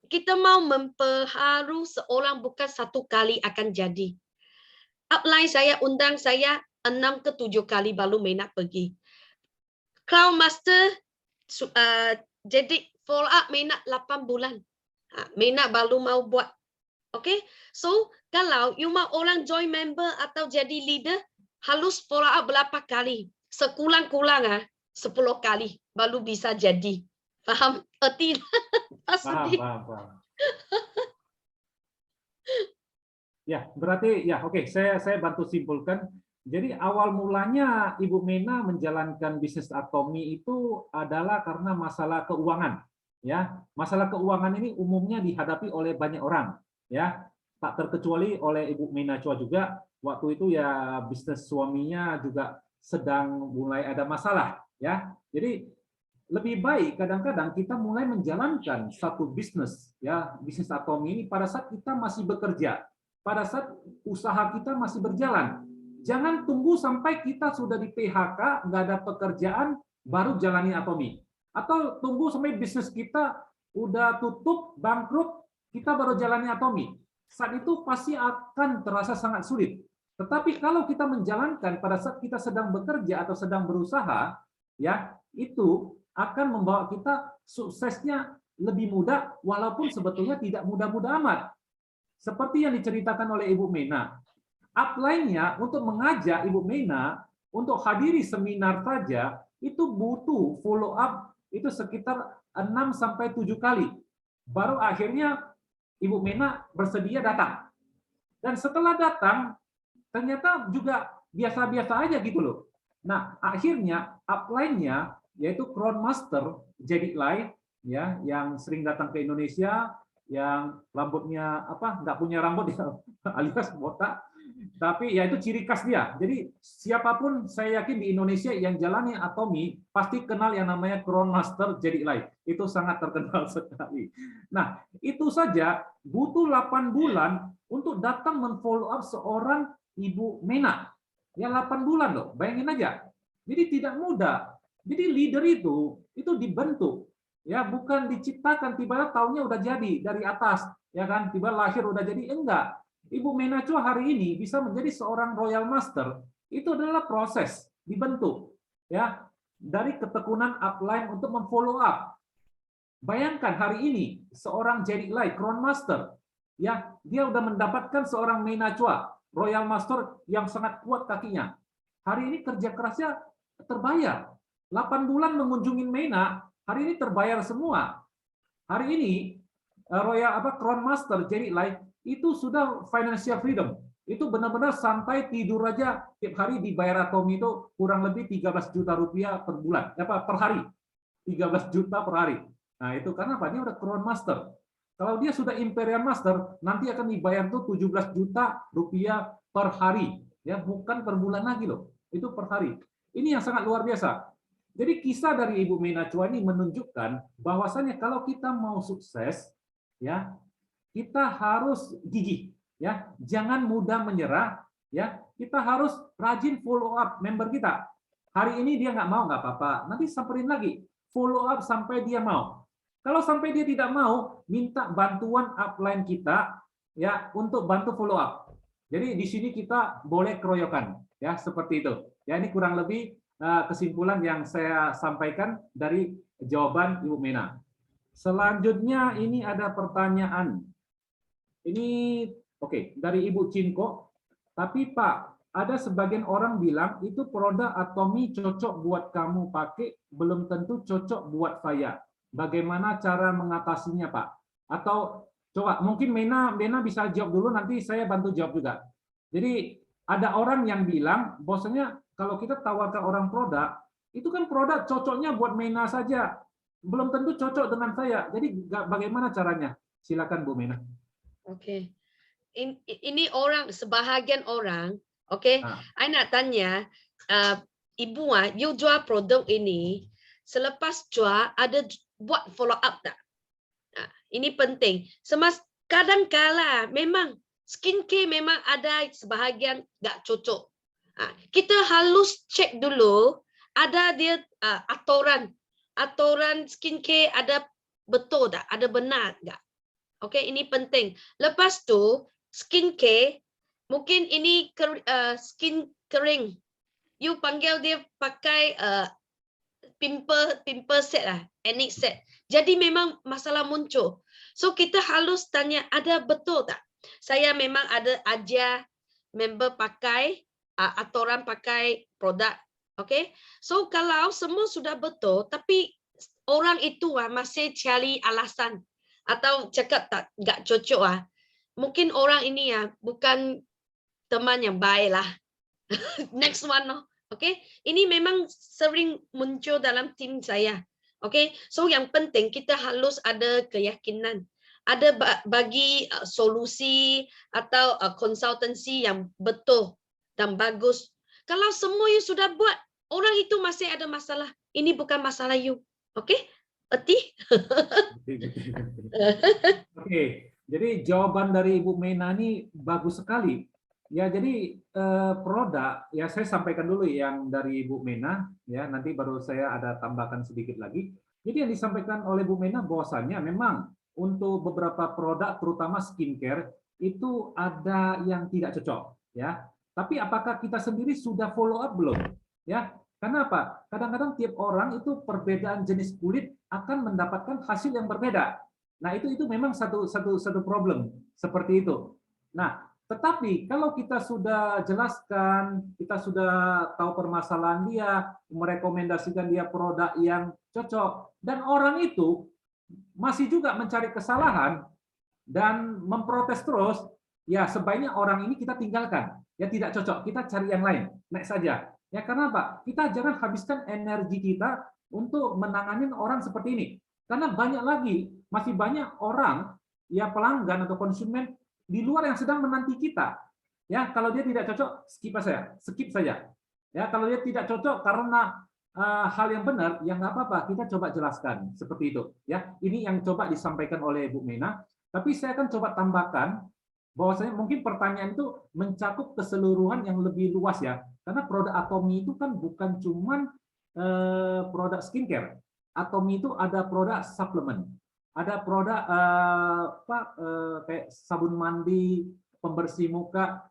Kita mau memperharu seorang bukan 1 kali akan jadi. Upline saya undang saya 6 ke 7 kali baru Mena pergi. Crown Master jadi follow up Mena 8 bulan. Mena baru mau buat. Okay? So, kalau you mau orang join member atau jadi leader, harus follow up berapa kali? Sekurang-kurang 10 kali baru bisa jadi. Faham? Tidak? Paham. Ya, berarti ya oke, saya bantu simpulkan. Jadi awal mulanya Ibu Mena menjalankan bisnis Atomy itu adalah karena masalah keuangan. Ya, masalah keuangan ini umumnya dihadapi oleh banyak orang, ya, tak terkecuali oleh Ibu Mena Chua juga. Waktu itu ya bisnis suaminya juga sedang mulai ada masalah, ya. Jadi lebih baik kadang-kadang kita mulai menjalankan satu bisnis, ya, bisnis Atomy ini pada saat kita masih bekerja, pada saat usaha kita masih berjalan. Jangan tunggu sampai kita sudah di PHK, nggak ada pekerjaan, baru jalani Atomy. Atau tunggu sampai bisnis kita udah tutup, bangkrut, kita baru jalani Atomy. Saat itu pasti akan terasa sangat sulit. Tetapi kalau kita menjalankan pada saat kita sedang bekerja atau sedang berusaha, ya itu akan membawa kita suksesnya lebih mudah, walaupun sebetulnya tidak mudah-mudah amat. Seperti yang diceritakan oleh Ibu Mena, upline-nya untuk mengajak Ibu Mena untuk hadiri seminar saja itu butuh follow up itu sekitar 6-7 kali. Baru akhirnya Ibu Mena bersedia datang. Dan setelah datang, ternyata juga biasa-biasa aja gitu loh. Nah, akhirnya upline-nya yaitu Crown Master Jadi Lai ya, yang sering datang ke Indonesia, yang rambutnya nggak punya rambut alias botak, tapi ya itu ciri khas dia. Jadi siapapun saya yakin di Indonesia yang jalani Atomi pasti kenal yang namanya Crown Master Jadi Lai. Itu sangat terkenal sekali. Nah, itu saja butuh 8 bulan untuk datang men-follow up seorang Ibu Mena. Ya 8 bulan loh, bayangin aja. Jadi tidak mudah. Jadi leader itu dibentuk. Ya, bukan diciptakan tiba-tiba tahunnya udah jadi dari atas, ya kan? Tiba lahir udah jadi, enggak. Ibu Mena Chua hari ini bisa menjadi seorang Royal Master, itu adalah proses dibentuk ya dari ketekunan upline untuk memfollow up. Bayangkan hari ini seorang Jadi Lai Crown Master ya, dia udah mendapatkan seorang Mena Chua Royal Master yang sangat kuat kakinya. Hari ini kerja kerasnya terbayar. 8 bulan mengunjungi Mena, hari ini terbayar semua. Hari ini Crown Master Jadi Lai itu sudah financial freedom. Itu benar-benar sampai tidur aja tiap hari dibayar Atomi itu kurang lebih 13 juta rupiah per bulan, per hari. 13 juta per hari. Nah, itu karena apa? Dia udah Crown Master. Kalau dia sudah Imperial Master, nanti akan dibayar tuh 17 juta rupiah per hari, ya, bukan per bulan lagi loh. Itu per hari. Ini yang sangat luar biasa. Jadi kisah dari Ibu Mena Chua ini menunjukkan bahwasannya kalau kita mau sukses, ya, kita harus gigih, ya, jangan mudah menyerah, ya, kita harus rajin follow up member kita. Hari ini dia nggak mau, nggak apa-apa, nanti samperin lagi, follow up sampai dia mau. Kalau sampai dia tidak mau, minta bantuan upline kita, ya, untuk bantu follow up. Jadi di sini kita boleh keroyokan, ya, seperti itu. Ya, ini kurang lebih kesimpulan yang saya sampaikan dari jawaban Ibu Mena. Selanjutnya ini ada pertanyaan. Ini oke, dari Ibu Cinko. Tapi Pak, ada sebagian orang bilang itu produk Atomi cocok buat kamu pakai, belum tentu cocok buat saya. Bagaimana cara mengatasinya, Pak? Atau coba mungkin Mena bisa jawab dulu, nanti saya bantu jawab juga. Jadi ada orang yang bilang bahwasanya kalau kita tawarkan orang produk, itu kan produk cocoknya buat Mena saja, belum tentu cocok dengan saya. Jadi bagaimana caranya? Silakan Bu Mena. Oke. Ini orang, sebahagian orang, oke. Saya nak tanya, Ibu, you jual produk ini, selepas jual ada buat follow up tak? Ini penting. Kadang-kala memang skincare memang ada sebahagian nggak cocok. Kita harus cek dulu, ada dia aturan skincare ada betul tak, ada benar nggak? Oke, ini penting. Lepas tu skincare, mungkin ini skin kering. You panggil dia pakai pimple set lah, acne set. Jadi memang masalah muncul. So kita harus tanya ada betul tak? Saya memang ada ajar member pakai aturan pakai produk. Oke. So kalau semua sudah betul tapi orang itu masih cari alasan atau cakap tak nggak cocok mungkin orang ini bukan teman yang baik lah. Next one loh. Oke, ini memang sering muncul dalam tim saya. Oke, so yang penting kita harus ada keyakinan, ada bagi solusi atau konsultansi yang betul dan bagus. Kalau semua you sudah buat, orang itu masih ada masalah. Ini bukan masalah you. Oke, Eti? Oke, jadi jawaban dari Ibu Mena ini bagus sekali. Ya, jadi produk, ya saya sampaikan dulu yang dari Ibu Mena, ya nanti baru saya ada tambahkan sedikit lagi. Jadi yang disampaikan oleh Bu Mena bahwasannya memang untuk beberapa produk, terutama skincare, itu ada yang tidak cocok, ya. Tapi apakah kita sendiri sudah follow up belum? Ya, Karena apa? Kadang-kadang tiap orang itu perbedaan jenis kulit akan mendapatkan hasil yang berbeda. Nah, itu memang satu problem seperti itu. Nah, tetapi kalau kita sudah jelaskan, kita sudah tahu permasalahan dia, merekomendasikan dia produk yang cocok, dan orang itu masih juga mencari kesalahan dan memprotes terus, ya sebaiknya orang ini kita tinggalkan. Ya tidak cocok, kita cari yang lain, next saja. Ya karena apa? Kita jangan habiskan energi kita untuk menangani orang seperti ini. Karena banyak lagi, masih banyak orang, ya pelanggan atau konsumen di luar yang sedang menanti kita. Ya kalau dia tidak cocok, skip saja. Ya kalau dia tidak cocok karena hal yang benar, yang nggak apa-apa, kita coba jelaskan seperti itu. Ya ini yang coba disampaikan oleh Bu Mena. Tapi saya akan coba tambahkan bahwasanya mungkin pertanyaan itu mencakup keseluruhan yang lebih luas ya. Karena produk Atomy itu kan bukan cuman produk skincare. Atomy itu ada produk suplemen, ada produk kayak sabun mandi, pembersih muka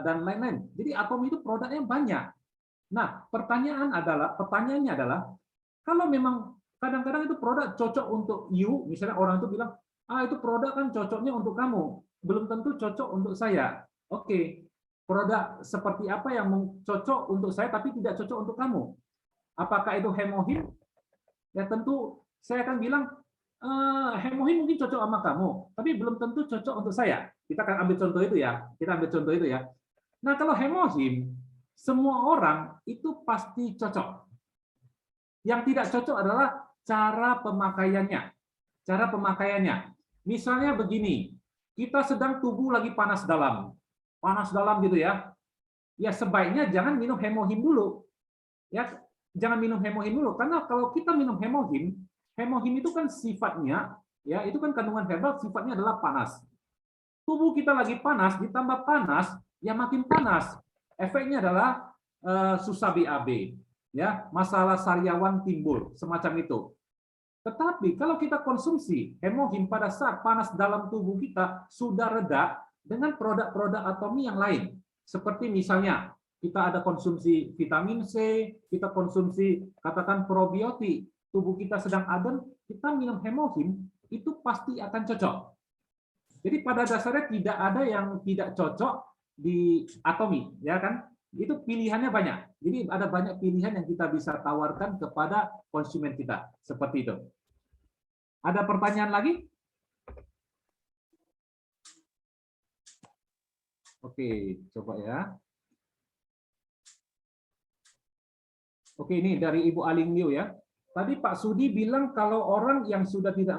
dan lain-lain. Jadi Atomy itu produknya banyak. Nah, pertanyaannya adalah kalau memang kadang-kadang itu produk cocok untuk you, misalnya orang itu bilang, itu produk kan cocoknya untuk kamu, belum tentu cocok untuk saya. Oke. Produk seperti apa yang cocok untuk saya tapi tidak cocok untuk kamu? Apakah itu Hemohim? Ya tentu saya akan bilang Hemohim mungkin cocok sama kamu, tapi belum tentu cocok untuk saya. Kita akan ambil contoh itu ya. Nah kalau Hemohim, semua orang itu pasti cocok. Yang tidak cocok adalah cara pemakaiannya. Misalnya begini, kita sedang tubuh lagi panas dalam gitu ya. Ya sebaiknya jangan minum Hemohim dulu. Ya, jangan minum Hemohim dulu karena kalau kita minum Hemohim itu kan sifatnya ya, itu kan kandungan herbal sifatnya adalah panas. Tubuh kita lagi panas, ditambah panas, ya makin panas. Efeknya adalah susah BAB, ya, masalah sariawan timbul, semacam itu. Tetapi kalau kita konsumsi Hemohim pada saat panas dalam tubuh kita sudah reda dengan produk-produk Atomy yang lain. Seperti misalnya kita ada konsumsi vitamin C, kita konsumsi katakan probiotik, tubuh kita sedang adem, kita minum Hemohim itu pasti akan cocok. Jadi pada dasarnya tidak ada yang tidak cocok di Atomy, ya kan? Itu pilihannya banyak. Jadi ada banyak pilihan yang kita bisa tawarkan kepada konsumen kita. Seperti itu. Ada pertanyaan lagi? Oke, coba ya. Oke, ini dari Ibu Aling Liu ya. Tadi Pak Sudi bilang kalau orang yang sudah tidak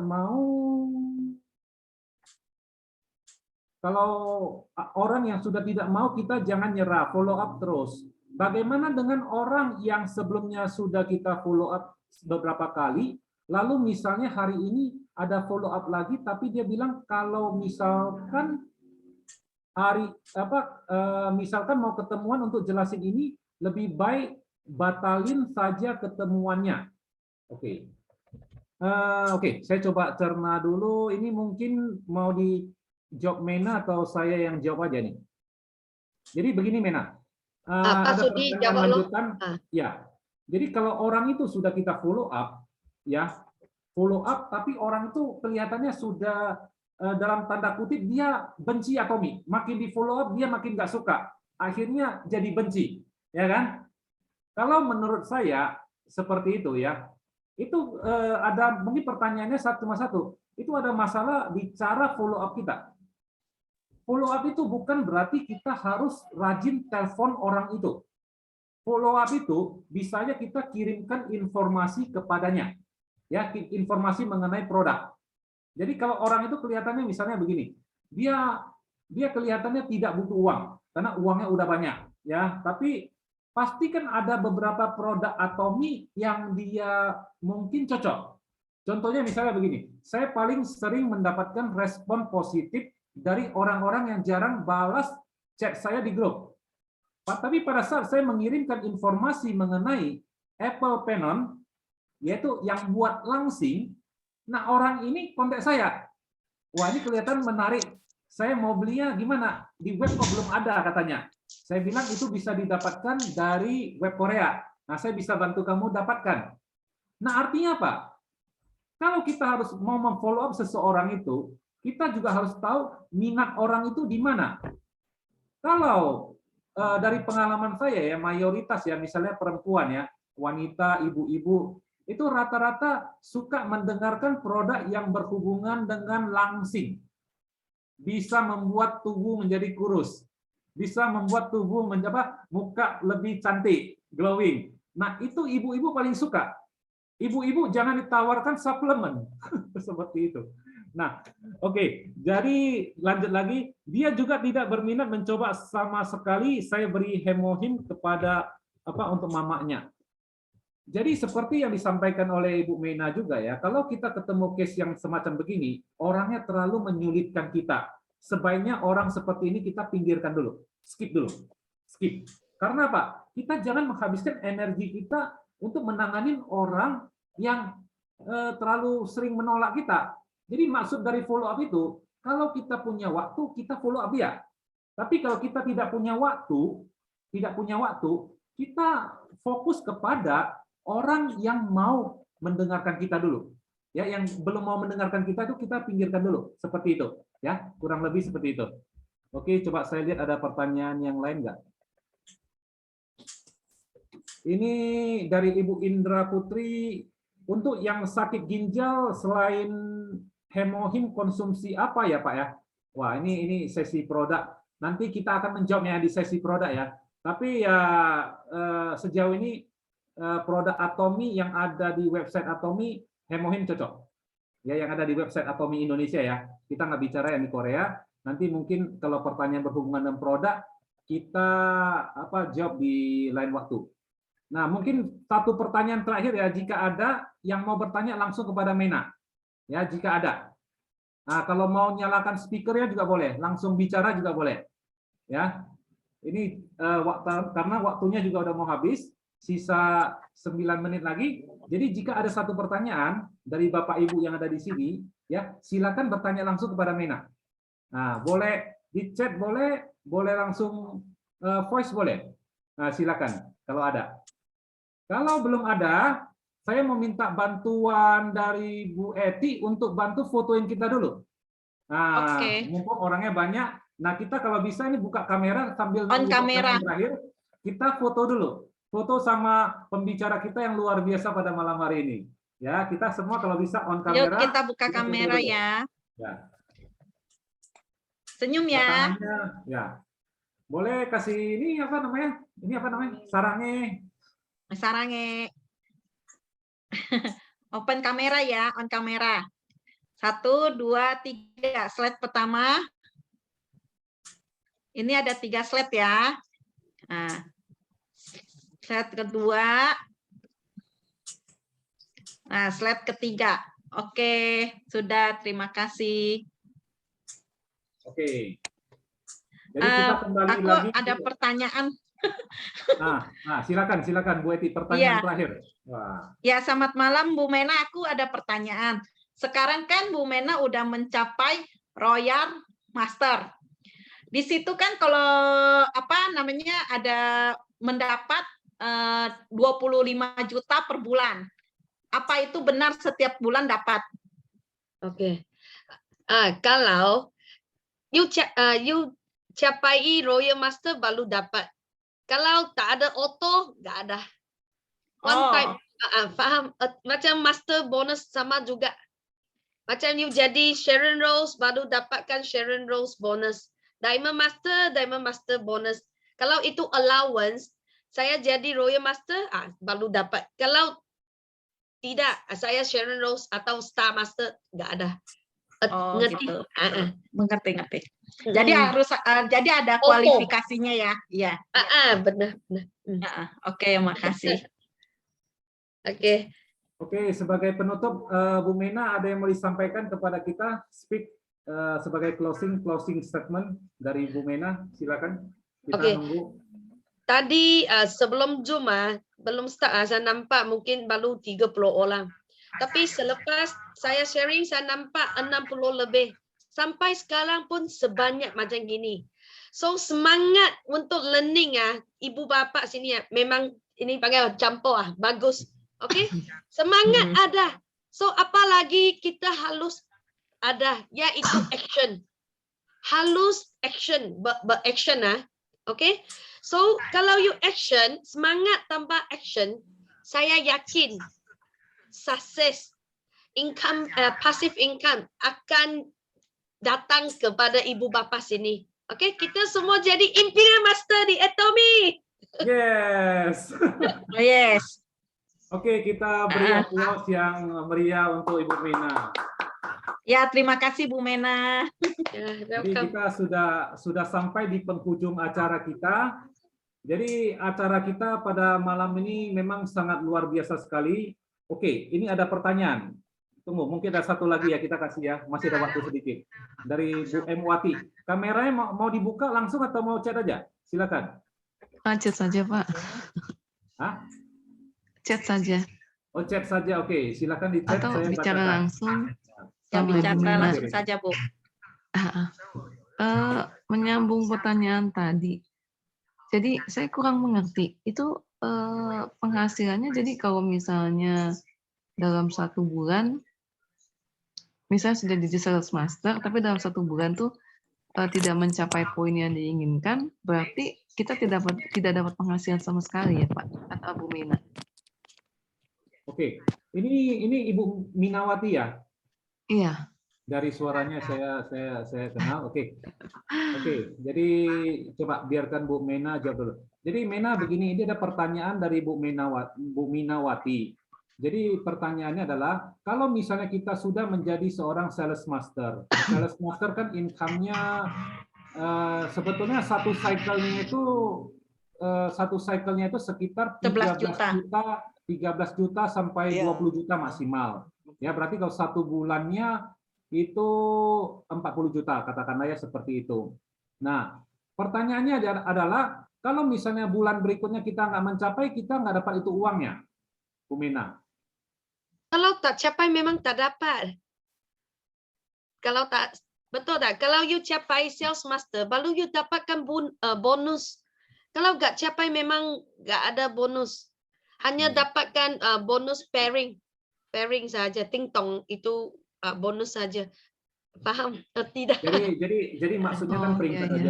mau, kita jangan nyerah, follow up terus. Bagaimana dengan orang yang sebelumnya sudah kita follow up beberapa kali, lalu misalnya hari ini ada follow up lagi, tapi dia bilang kalau misalkan misalkan mau ketemuan untuk jelasin ini, lebih baik batalin saja ketemuannya. Oke. Oke, saya coba cerna dulu. Ini mungkin mau dijawab Mena atau saya yang jawab aja nih. Jadi begini Mena. Pak Sudi jawab lanjutan. Ya. Jadi kalau orang itu sudah kita follow up, ya, tapi orang itu kelihatannya sudah dalam tanda kutip dia benci Atomy. Makin di follow up dia makin nggak suka. Akhirnya jadi benci, ya kan? Kalau menurut saya seperti itu ya. Itu ada mungkin pertanyaannya satu. Itu ada masalah di cara follow up kita. Follow up itu bukan berarti kita harus rajin telepon orang itu. Follow up itu bisanya kita kirimkan informasi kepadanya. Ya, informasi mengenai produk. Jadi kalau orang itu kelihatannya misalnya begini, dia kelihatannya tidak butuh uang karena uangnya udah banyak, ya. Tapi pasti kan ada beberapa produk Atomy yang dia mungkin cocok. Contohnya misalnya begini, saya paling sering mendapatkan respon positif dari orang-orang yang jarang balas chat saya di grup. Tapi pada saat saya mengirimkan informasi mengenai Apple Penon, yaitu yang buat langsing, nah orang ini kontak saya. Wah ini kelihatan menarik. Saya mau belinya gimana? Di web kok belum ada katanya. Saya bilang itu bisa didapatkan dari web Korea. Nah, saya bisa bantu kamu dapatkan. Nah, artinya apa? Kalau kita harus mau memfollow up seseorang itu, kita juga harus tahu minat orang itu di mana. Kalau dari pengalaman saya ya, mayoritas ya, misalnya perempuan ya, wanita, ibu-ibu, itu rata-rata suka mendengarkan produk yang berhubungan dengan langsing. Bisa membuat tubuh menjadi kurus, bisa membuat tubuh menjadi muka lebih cantik, glowing. Nah, itu ibu-ibu paling suka. Ibu-ibu jangan ditawarkan suplemen seperti itu. Nah, oke. Jadi lanjut lagi, dia juga tidak berminat mencoba sama sekali. Saya beri hemohim kepada untuk mamanya. Jadi seperti yang disampaikan oleh Ibu Mena juga ya, kalau kita ketemu case yang semacam begini, orangnya terlalu menyulitkan kita. Sebaiknya orang seperti ini kita pinggirkan dulu, skip dulu, skip. Karena apa? Kita jangan menghabiskan energi kita untuk menangani orang yang terlalu sering menolak kita. Jadi maksud dari follow up itu, kalau kita punya waktu, kita follow up dia. Tapi kalau kita tidak punya waktu, kita fokus kepada orang yang mau mendengarkan kita dulu. Ya, yang belum mau mendengarkan kita itu kita pinggirkan dulu. Seperti itu, ya. Kurang lebih seperti itu. Oke, coba saya lihat ada pertanyaan yang lain enggak? Ini dari Ibu Indra Putri, untuk yang sakit ginjal selain hemohim konsumsi apa ya, Pak ya? Wah, ini sesi produk. Nanti kita akan menjawabnya di sesi produk ya. Tapi ya sejauh ini produk Atomi yang ada di website Atomi, hemohim cocok. Ya, yang ada di website Atomi Indonesia ya. Kita nggak bicara yang di Korea. Nanti mungkin kalau pertanyaan berhubungan dengan produk, kita jawab di lain waktu. Nah, mungkin satu pertanyaan terakhir ya, jika ada yang mau bertanya langsung kepada Mena. Ya, jika ada. Nah, kalau mau nyalakan speakernya juga boleh, langsung bicara juga boleh. Ya. Ini karena waktunya juga udah mau habis. Sisa 9 menit lagi. Jadi jika ada satu pertanyaan dari Bapak Ibu yang ada di sini, ya silakan bertanya langsung kepada Mena. Nah, boleh di chat boleh langsung voice boleh. Nah, silakan kalau ada. Kalau belum ada, saya mau minta bantuan dari Bu Eti untuk bantu fotoin kita dulu. Nah, mumpung orangnya banyak. Nah, kita kalau bisa ini buka kamera sambil on kamera terakhir, kita foto dulu. Foto sama pembicara kita yang luar biasa pada malam hari ini. Ya, kita semua kalau bisa on kamera. Yuk kita buka kamera ya. Ya. Senyum ya. Ya. Boleh kasih ini apa namanya? Ini apa namanya? Sarangnya. Sarangnya. Open kamera ya, on kamera. 1, 2, 3. Slide pertama. Ini ada 3 slide ya. Nah, slide kedua. Nah, slide ketiga. Oke, sudah. Terima kasih. Oke. Jadi kita kembali lagi. Ada pertanyaan. Silakan Bu Eti, pertanyaan terakhir. Wah. Ya, selamat malam Bu Mena. Aku ada pertanyaan. Sekarang kan Bu Mena udah mencapai Royal Master. Di situ kan kalau ada mendapat 25 juta per bulan. Apa itu benar setiap bulan dapat? Oke. Kalau you capai Royal Master baru dapat. Kalau tak ada auto, nggak ada. One time, faham? Macam Master bonus sama juga. Macam you jadi Sharon Rose, baru dapatkan Sharon Rose bonus. Diamond Master bonus. Kalau itu allowance, saya jadi Royal Master, baru dapat. Kalau tidak, saya Sharon Rose atau Star Master, nggak ada. Ngerti? Gitu. Mengerti. Jadi jadi ada kualifikasinya ya. Iya. Benar. Oke, makasih. Oke, sebagai penutup, Bu Mena ada yang mau disampaikan kepada kita? Speak sebagai closing statement dari Bu Mena, silakan. Kita nunggu. Tadi sebelum Zoom belum start, saya nampak mungkin baru 30 orang. Tapi selepas saya sharing, saya nampak 60 lebih. Sampai sekarang pun sebanyak macam gini. So semangat untuk learning Ibu Bapak sini memang ini panggil campur bagus. Oke, semangat ada. So apalagi kita harus ada yaitu action. Halus action, ber-action Oke. So kalau you action, semangat tanpa action, saya yakin sukses income passive income akan datang kepada ibu bapa sini. Oke, kita semua jadi Imperial Master di Atomy. Yes. Yes. Oke, kita beri aplaus yang meriah untuk Ibu Mena. Ya, terima kasih Bu Mena. Jadi kita sudah sampai di penghujung acara kita. Jadi acara kita pada malam ini memang sangat luar biasa sekali. Oke, ini ada pertanyaan. Tunggu, mungkin ada satu lagi ya kita kasih ya. Masih ada waktu sedikit. Dari Bu M. Wati. Kameranya mau dibuka langsung atau mau chat aja? Silakan. Chat saja, Pak. Hah? Chat saja. Oh, chat saja. Oke, silakan di chat. Atau saya bicara bacakan. langsung. Ya, sama bicara Bu Mena. langsung saja, Bu. Menyambung pertanyaan tadi. Jadi saya kurang mengerti. Itu penghasilannya jadi kalau misalnya dalam 1 bulan, misalnya sudah jadi sales master, tapi dalam 1 bulan tuh tidak mencapai poin yang diinginkan, berarti kita tidak dapat penghasilan sama sekali ya Pak, kata Bu Mena. Oke, ini Ibu Minawati ya? Iya. Dari suaranya saya kenal. Oke. Jadi coba biarkan Bu Mena jawab dulu. Jadi Mena begini, ini ada pertanyaan dari Bu Minawati. Jadi pertanyaannya adalah, kalau misalnya kita sudah menjadi seorang sales master kan income-nya sebetulnya satu cycle-nya itu sekitar 13 juta sampai 20 juta maksimal. Ya, berarti kalau 1 bulannya itu 40 juta, katakanlah ya seperti itu. Nah, pertanyaannya adalah, kalau misalnya bulan berikutnya kita nggak mencapai, kita nggak dapat itu uangnya, Bu Mena. Kalau tak capai memang tak dapat. Kalau tak, betul tak? Kalau you capai sales master, baru you dapatkan bonus. Kalau nggak capai memang nggak ada bonus. Hanya dapatkan bonus pairing saja. Ting tong itu bonus saja. Paham? Tidak. Jadi maksudnya kan peringkat saja.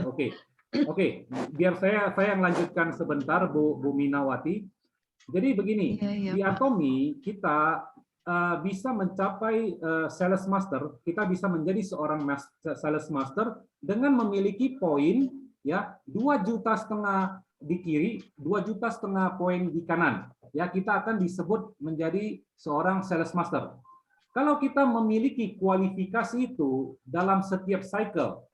Oke. Biar saya yang lanjutkan sebentar, Bu Minawati. Jadi begini, di Atomy kita bisa mencapai sales master, kita bisa menjadi seorang sales master dengan memiliki poin ya 2,5 juta di kiri, 2,5 juta poin di kanan. Ya, kita akan disebut menjadi seorang sales master. Kalau kita memiliki kualifikasi itu dalam setiap cycle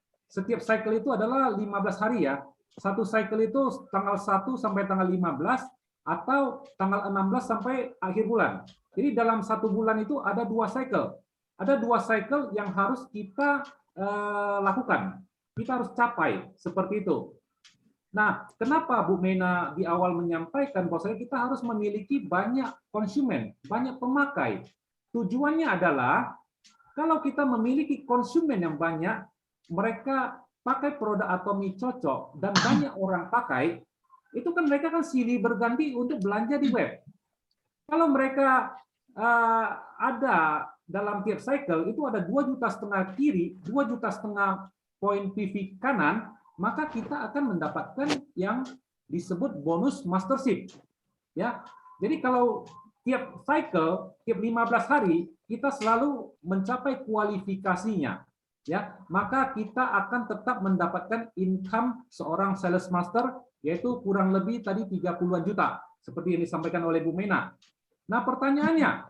itu adalah 15 hari ya. Satu cycle itu tanggal 1 sampai tanggal 15 atau tanggal 16 sampai akhir bulan. Jadi dalam 1 bulan itu ada 2 cycle. Ada 2 cycle yang harus kita lakukan. Kita harus capai seperti itu. Nah, kenapa Bu Mena di awal menyampaikan bahwa kita harus memiliki banyak konsumen, banyak pemakai. Tujuannya adalah kalau kita memiliki konsumen yang banyak, mereka pakai produk Atomy cocok dan banyak orang pakai, itu kan mereka kan silih berganti untuk belanja di web. Kalau mereka ada dalam tiap cycle itu ada 2,5 juta kiri, 2,5 juta poin PV kanan, maka kita akan mendapatkan yang disebut bonus mastership. Ya. Jadi kalau tiap cycle, tiap 15 hari kita selalu mencapai kualifikasinya. Ya, maka kita akan tetap mendapatkan income seorang sales master yaitu kurang lebih tadi 30-an juta seperti yang disampaikan oleh Bu Mena. Nah, pertanyaannya,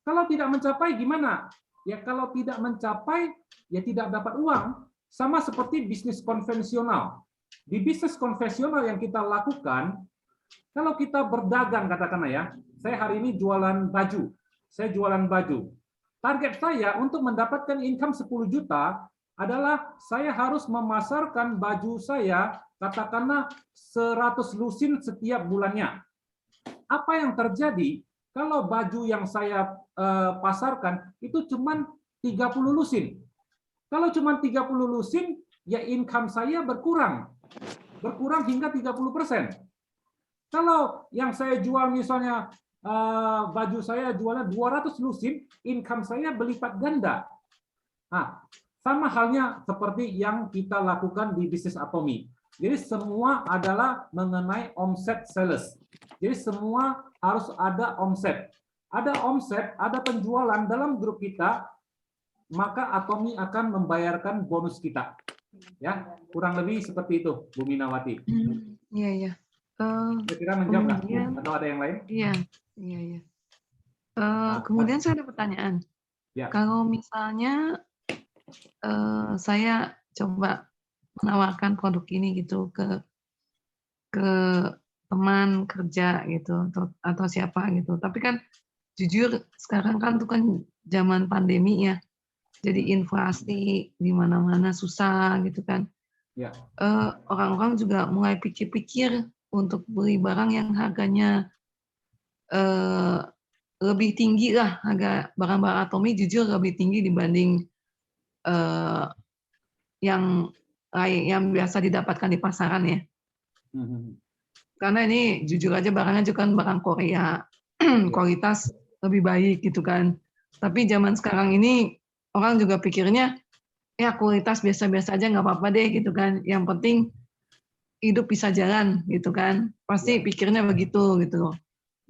kalau tidak mencapai gimana? Ya, kalau tidak mencapai, ya tidak dapat uang. Sama seperti bisnis konvensional. Di bisnis konvensional yang kita lakukan, kalau kita berdagang, katakanlah ya, saya hari ini jualan baju. Saya jualan baju. Target saya untuk mendapatkan income 10 juta adalah saya harus memasarkan baju saya, katakanlah 100 lusin setiap bulannya. Apa yang terjadi kalau baju yang saya pasarkan itu cuma 30 lusin? Kalau cuma 30 lusin, ya income saya berkurang hingga 30%. Kalau yang saya jual misalnya baju saya jualnya 200 lusin, income saya berlipat ganda. Nah, sama halnya seperti yang kita lakukan di bisnis Atomi. Jadi semua adalah mengenai omset sales. Jadi semua harus ada omset. Ada omset, ada penjualan dalam grup kita, maka Atomi akan membayarkan bonus kita. Ya, kurang lebih seperti itu, Bu Minawati. Iya, iya. Kira-kira menjawab nggak? Kemudian, Atau ada yang lain? iya, iya, iya. Kemudian saya ada pertanyaan. Ya. Kalau misalnya saya coba menawarkan produk ini gitu ke teman kerja gitu atau siapa gitu. Tapi kan jujur sekarang kan tuh kan zaman pandemi ya. Jadi inflasi di mana-mana susah gitu kan. Ya. Orang-orang juga mulai pikir-pikir untuk beli barang yang harganya lebih tinggi lah, harga barang-barang Atomi jujur lebih tinggi dibanding yang biasa didapatkan di pasaran ya. Karena ini jujur aja barangnya juga kan barang Korea, kualitas lebih baik gitu kan. Tapi zaman sekarang ini orang juga pikirnya ya kualitas biasa-biasa aja nggak apa-apa deh gitu kan. Yang penting hidup bisa jalan gitu kan. Pasti pikirnya begitu gitu loh.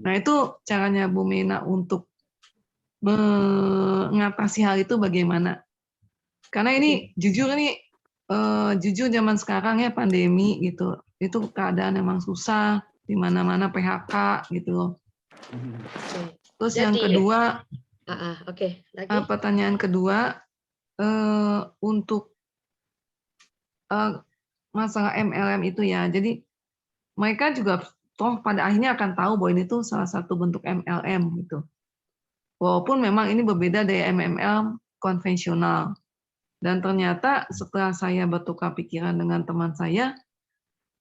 Nah itu caranya Bu Mena untuk mengatasi hal itu bagaimana? Karena ini jujur zaman sekarang ya pandemi gitu, itu keadaan emang susah, di mana-mana PHK gitu loh. Terus Jadi, yang kedua, lagi. pertanyaan kedua untuk masalah MLM itu ya, jadi mereka juga toh pada akhirnya akan tahu bahwa ini tuh salah satu bentuk MLM gitu. Walaupun memang ini berbeda dari MLM konvensional. Dan ternyata setelah saya bertukar pikiran dengan teman saya,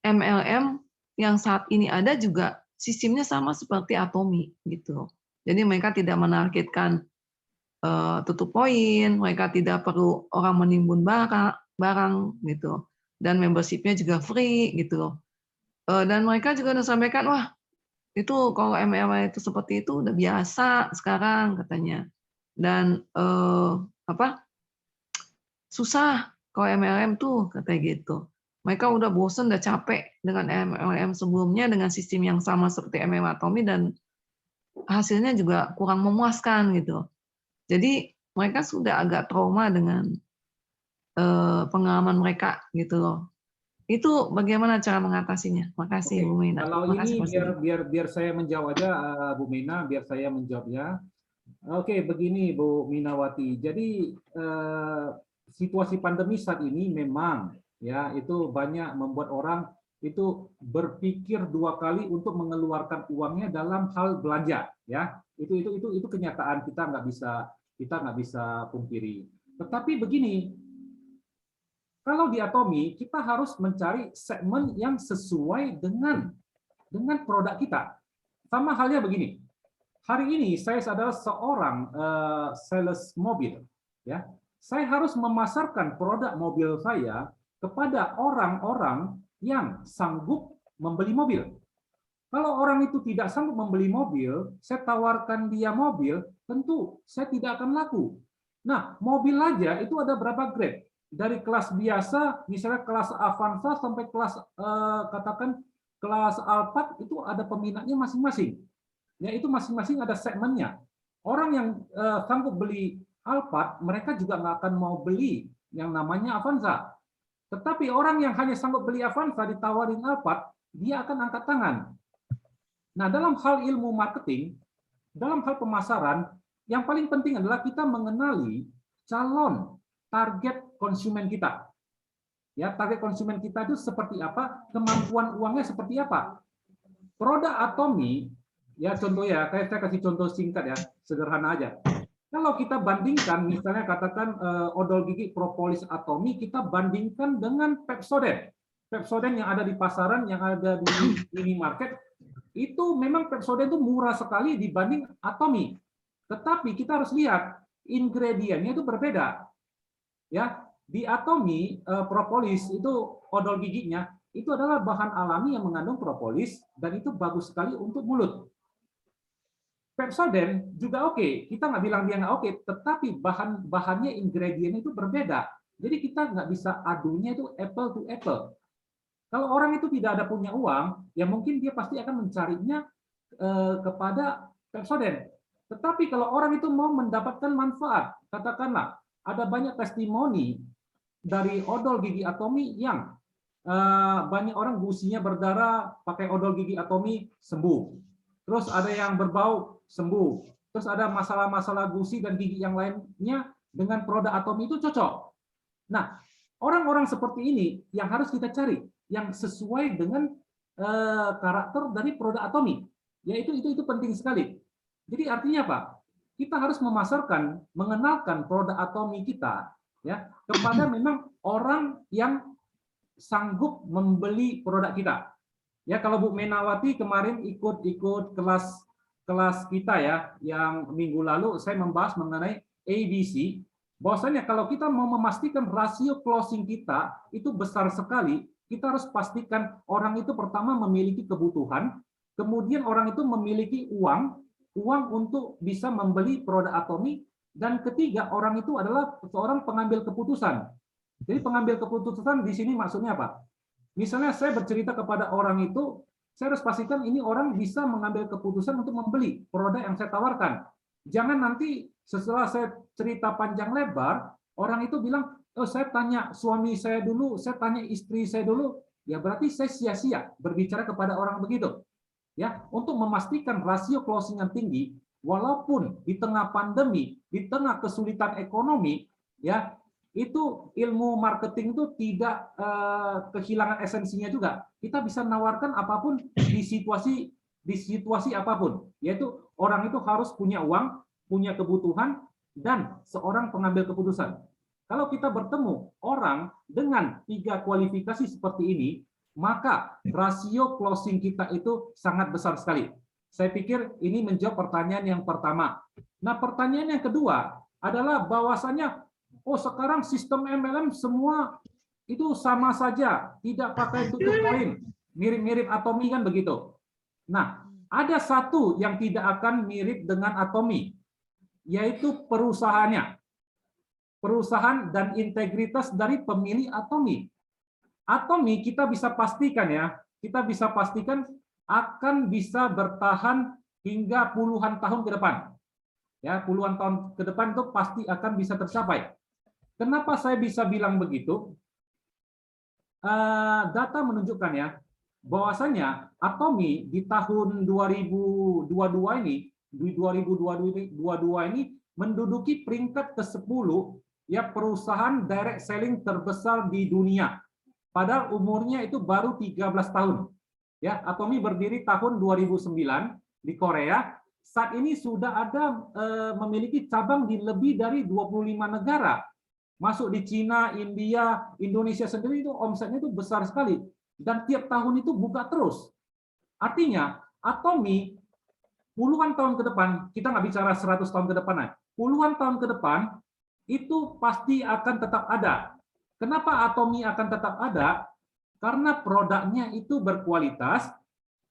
MLM yang saat ini ada juga sistemnya sama seperti Atomi gitu. Jadi mereka tidak menargetkan tutup poin, mereka tidak perlu orang menimbun barang gitu. Dan membership-nya juga free gitu. Dan mereka juga sudah sampaikan, wah itu kalau MLM itu seperti itu udah biasa sekarang katanya. Dan susah kalau MLM tuh katanya gitu. Mereka udah bosen, udah capek dengan MLM sebelumnya dengan sistem yang sama seperti MLM Atomi dan hasilnya juga kurang memuaskan gitu. Jadi mereka sudah agak trauma dengan pengalaman mereka gitu loh. Itu bagaimana cara mengatasinya? Makasih Bu Mena. Kalau Makasih, ini biar saya menjawab aja Bu Mena, biar saya menjawabnya. Oke, begini Bu Minawati. Jadi situasi pandemi saat ini memang ya itu banyak membuat orang itu berpikir dua kali untuk mengeluarkan uangnya dalam hal belanja ya. Itu kenyataan, kita nggak bisa pungkiri. Tetapi begini, kalau di Atomi kita harus mencari segmen yang sesuai dengan produk kita. Sama halnya begini. Hari ini saya adalah seorang sales mobil ya. Saya harus memasarkan produk mobil saya kepada orang-orang yang sanggup membeli mobil. Kalau orang itu tidak sanggup membeli mobil, saya tawarkan dia mobil, tentu saya tidak akan laku. Nah, mobil aja itu ada berapa grade? Dari kelas biasa, misalnya kelas Avanza sampai kelas katakan kelas Alphard itu ada peminatnya masing-masing. Ya, itu masing-masing ada segmennya. Orang yang sanggup beli Alphard, mereka juga nggak akan mau beli yang namanya Avanza. Tetapi orang yang hanya sanggup beli Avanza ditawarin Alphard, dia akan angkat tangan. Nah, dalam hal ilmu marketing, dalam hal pemasaran, yang paling penting adalah kita mengenali calon target konsumen kita. Ya, target konsumen kita itu seperti apa, kemampuan uangnya seperti apa. Produk Atomi, ya contoh ya, saya kasih contoh singkat ya, sederhana aja. Kalau kita bandingkan, misalnya katakan odol gigi propolis Atomi, kita bandingkan dengan Pepsodent. Pepsodent yang ada di pasaran, yang ada di minimarket, itu memang Pepsodent itu murah sekali dibanding Atomi. Tetapi kita harus lihat, ingredientnya itu berbeda. Ya, di Atomi propolis itu odol giginya itu adalah bahan alami yang mengandung propolis dan itu bagus sekali untuk mulut. Pepsodent juga oke, kita nggak bilang dia nggak oke, tetapi bahannya, ingredientnya itu berbeda. Jadi kita nggak bisa adunya itu apple to apple. Kalau orang itu tidak ada punya uang, ya mungkin dia pasti akan mencarinya kepada Pepsodent. Tetapi kalau orang itu mau mendapatkan manfaat, katakanlah ada banyak testimoni dari odol gigi Atomi yang banyak orang gusinya berdarah pakai odol gigi Atomi sembuh. Terus ada yang berbau sembuh. Terus ada masalah-masalah gusi dan gigi yang lainnya dengan produk Atomi itu cocok. Nah, orang-orang seperti ini yang harus kita cari, yang sesuai dengan karakter dari produk Atomi. Ya itu penting sekali. Jadi artinya apa? Kita harus memasarkan, mengenalkan produk Atomi kita ya kepada memang orang yang sanggup membeli produk kita. Ya kalau Bu Menawati kemarin ikut kelas kita ya, yang minggu lalu saya membahas mengenai ABC, bahwasanya kalau kita mau memastikan rasio closing kita itu besar sekali, kita harus pastikan orang itu pertama memiliki kebutuhan, kemudian orang itu memiliki uang untuk bisa membeli produk Atomi, dan ketiga orang itu adalah seorang pengambil keputusan. Jadi pengambil keputusan di sini maksudnya apa? Misalnya saya bercerita kepada orang itu, saya harus pastikan ini orang bisa mengambil keputusan untuk membeli produk yang saya tawarkan. Jangan nanti setelah saya cerita panjang lebar, orang itu bilang, oh saya tanya suami saya dulu, saya tanya istri saya dulu, ya berarti saya sia-sia berbicara kepada orang begitu. Ya, untuk memastikan rasio closing yang tinggi, walaupun di tengah pandemi, di tengah kesulitan ekonomi, ya itu ilmu marketing itu tidak kehilangan esensinya juga. Kita bisa menawarkan apapun di situasi apapun, yaitu orang itu harus punya uang, punya kebutuhan, dan seorang pengambil keputusan. Kalau kita bertemu orang dengan 3 kualifikasi seperti ini, maka rasio closing kita itu sangat besar sekali. Saya pikir ini menjawab pertanyaan yang pertama. Nah, pertanyaan yang kedua adalah bahwasannya, oh sekarang sistem MLM semua itu sama saja, tidak pakai tutup poin, mirip-mirip Atomi kan begitu. Nah, ada satu yang tidak akan mirip dengan Atomi, yaitu perusahaannya. Perusahaan dan integritas dari pemilik Atomi. Atomi kita bisa pastikan ya, kita bisa pastikan akan bisa bertahan hingga puluhan tahun ke depan. Ya, puluhan tahun ke depan itu pasti akan bisa tercapai. Kenapa saya bisa bilang begitu? Data menunjukkan ya, bahwasanya Atomi di tahun 2022 ini, menduduki peringkat ke-10 ya perusahaan direct selling terbesar di dunia. Padahal umurnya itu baru 13 tahun. Ya, Atomi berdiri tahun 2009 di Korea. Saat ini sudah ada memiliki cabang di lebih dari 25 negara. Masuk di Cina, India, Indonesia sendiri itu omsetnya itu besar sekali. Dan tiap tahun itu buka terus. Artinya, Atomi puluhan tahun ke depan, kita nggak bicara 100 tahun ke depan, puluhan tahun ke depan itu pasti akan tetap ada. Kenapa Atomi akan tetap ada? Karena produknya itu berkualitas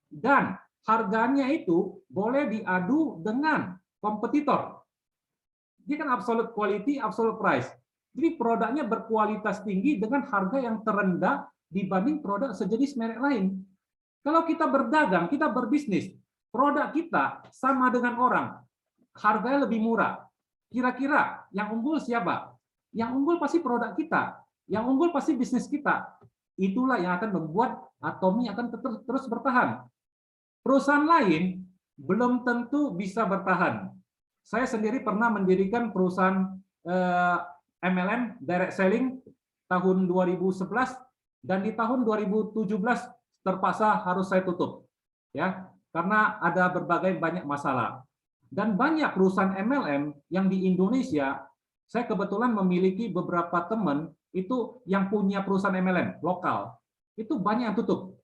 dan harganya itu boleh diadu dengan kompetitor. Dia kan absolute quality, absolute price. Jadi produknya berkualitas tinggi dengan harga yang terendah dibanding produk sejenis merek lain. Kalau kita berdagang, kita berbisnis, produk kita sama dengan orang, harganya lebih murah. Kira-kira yang unggul siapa? Yang unggul pasti produk kita. Yang unggul pasti bisnis kita. Itulah yang akan membuat Atomi akan terus bertahan. Perusahaan lain belum tentu bisa bertahan. Saya sendiri pernah mendirikan perusahaan MLM direct selling tahun 2011 dan di tahun 2017 terpaksa harus saya tutup. Ya, karena ada banyak masalah. Dan banyak perusahaan MLM yang di Indonesia, saya kebetulan memiliki beberapa teman itu yang punya perusahaan MLM lokal, itu banyak yang tutup.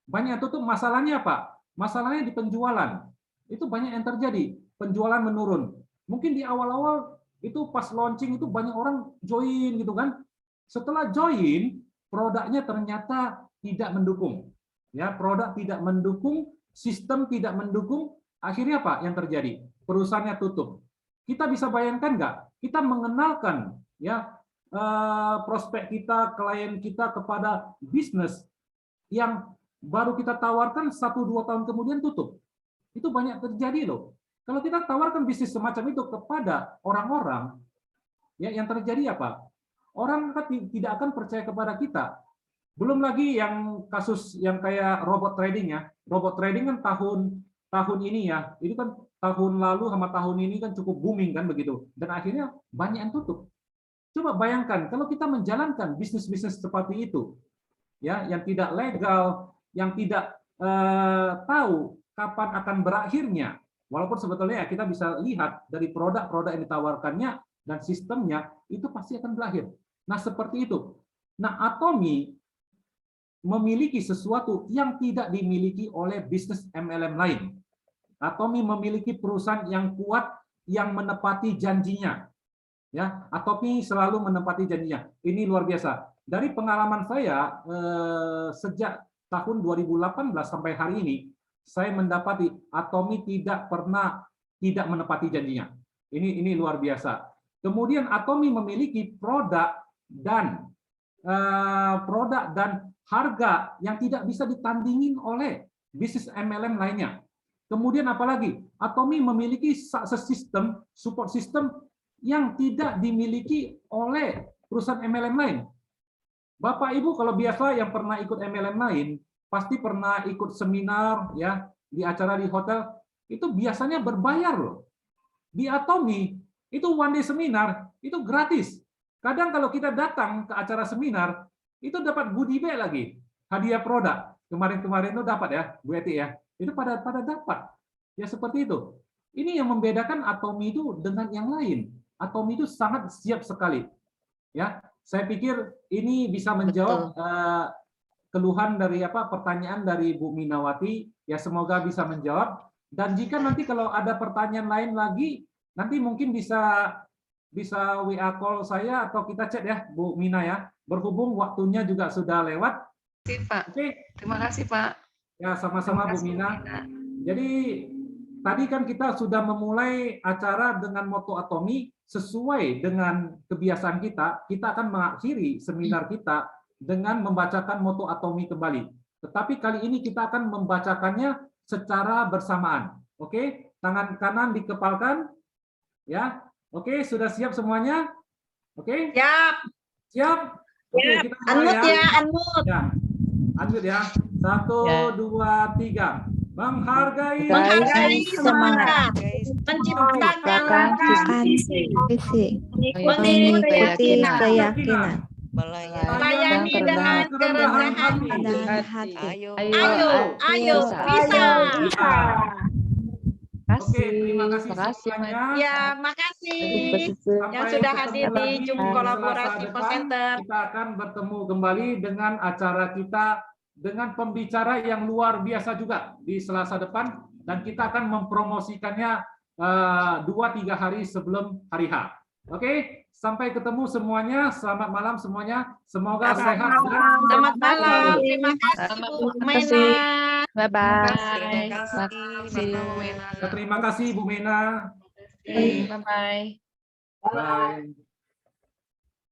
Banyak yang tutup, masalahnya apa? Masalahnya di penjualan. Itu banyak yang terjadi, penjualan menurun. Mungkin di awal-awal itu pas launching itu banyak orang join gitu kan. Setelah join, produknya ternyata tidak mendukung. Ya, produk tidak mendukung, sistem tidak mendukung, akhirnya apa yang terjadi? Perusahaannya tutup. Kita bisa bayangkan nggak? Kita mengenalkan ya prospek kita, klien kita kepada bisnis yang baru kita tawarkan 1-2 tahun kemudian tutup. Itu banyak terjadi loh. Kalau kita tawarkan bisnis semacam itu kepada orang-orang, ya yang terjadi apa? Orang kan tidak akan percaya kepada kita. Belum lagi yang kasus yang kayak robot trading ya. Robot trading kan tahun ini ya. Ini kan tahun lalu sama tahun ini kan cukup booming kan begitu. Dan akhirnya banyak yang tutup. Coba bayangkan kalau kita menjalankan bisnis-bisnis seperti itu, ya, yang tidak legal, yang tidak tahu kapan akan berakhirnya. Walaupun sebetulnya kita bisa lihat dari produk-produk yang ditawarkannya dan sistemnya itu pasti akan berakhir. Nah seperti itu. Nah Atomy memiliki sesuatu yang tidak dimiliki oleh bisnis MLM lain. Atomy memiliki perusahaan yang kuat yang menepati janjinya. Ya, Atomy selalu menepati janjinya. Ini luar biasa. Dari pengalaman saya sejak tahun 2018 sampai hari ini, saya mendapati Atomy tidak pernah tidak menepati janjinya. Ini luar biasa. Kemudian Atomy memiliki produk dan harga yang tidak bisa ditandingin oleh bisnis MLM lainnya. Kemudian apalagi Atomy memiliki sistem support system yang tidak dimiliki oleh perusahaan MLM lain. Bapak Ibu kalau biasa yang pernah ikut MLM lain pasti pernah ikut seminar ya di acara di hotel itu biasanya berbayar loh. Di Atomy itu one day seminar itu gratis. Kadang kalau kita datang ke acara seminar itu dapat goodie bag lagi, hadiah produk. Kemarin-kemarin itu dapat ya, Bu Eti ya. Itu pada dapat. Ya seperti itu. Ini yang membedakan Atomy itu dengan yang lain. Atomy itu sangat siap sekali. Ya, saya pikir ini bisa menjawab keluhan dari pertanyaan dari Bu Minawati. Ya semoga bisa menjawab. Dan jika nanti kalau ada pertanyaan lain lagi, nanti mungkin bisa WA call saya atau kita chat ya, Bu Mina ya. Berhubung waktunya juga sudah lewat. Terima kasih, Pak. Oke. Terima kasih, Pak. Ya sama-sama Bu Mina. Jadi tadi kan kita sudah memulai acara dengan moto Atomy. Sesuai dengan kebiasaan kita akan mengakhiri seminar kita dengan membacakan moto Atomy kembali. Tetapi kali ini kita akan membacakannya secara bersamaan. Oke, tangan kanan dikepalkan. Ya, oke, sudah siap semuanya? Oke? Siap. Siap? Oke, kita mulai ya. Unmute. Ya, lanjut ya. 1, 2, 3. Menghargai semangat, menciptakan visi, Mengikuti keyakinan, melayani dengan kerendahan hati. Ayo, bisa. Oke, terima kasih semuanya. Ya, makasih yang sudah hadir di Zoom Kolaborasi Center. Kita akan bertemu kembali dengan acara kita dengan pembicara yang luar biasa juga di Selasa depan, dan kita akan mempromosikannya 2-3 hari sebelum hari H. Oke, sampai ketemu semuanya. Selamat malam semuanya. Semoga sehat. Selamat malam. Terima kasih Bu Mena. Bye-bye. Terima kasih Bu Mena. Bye-bye. Bye.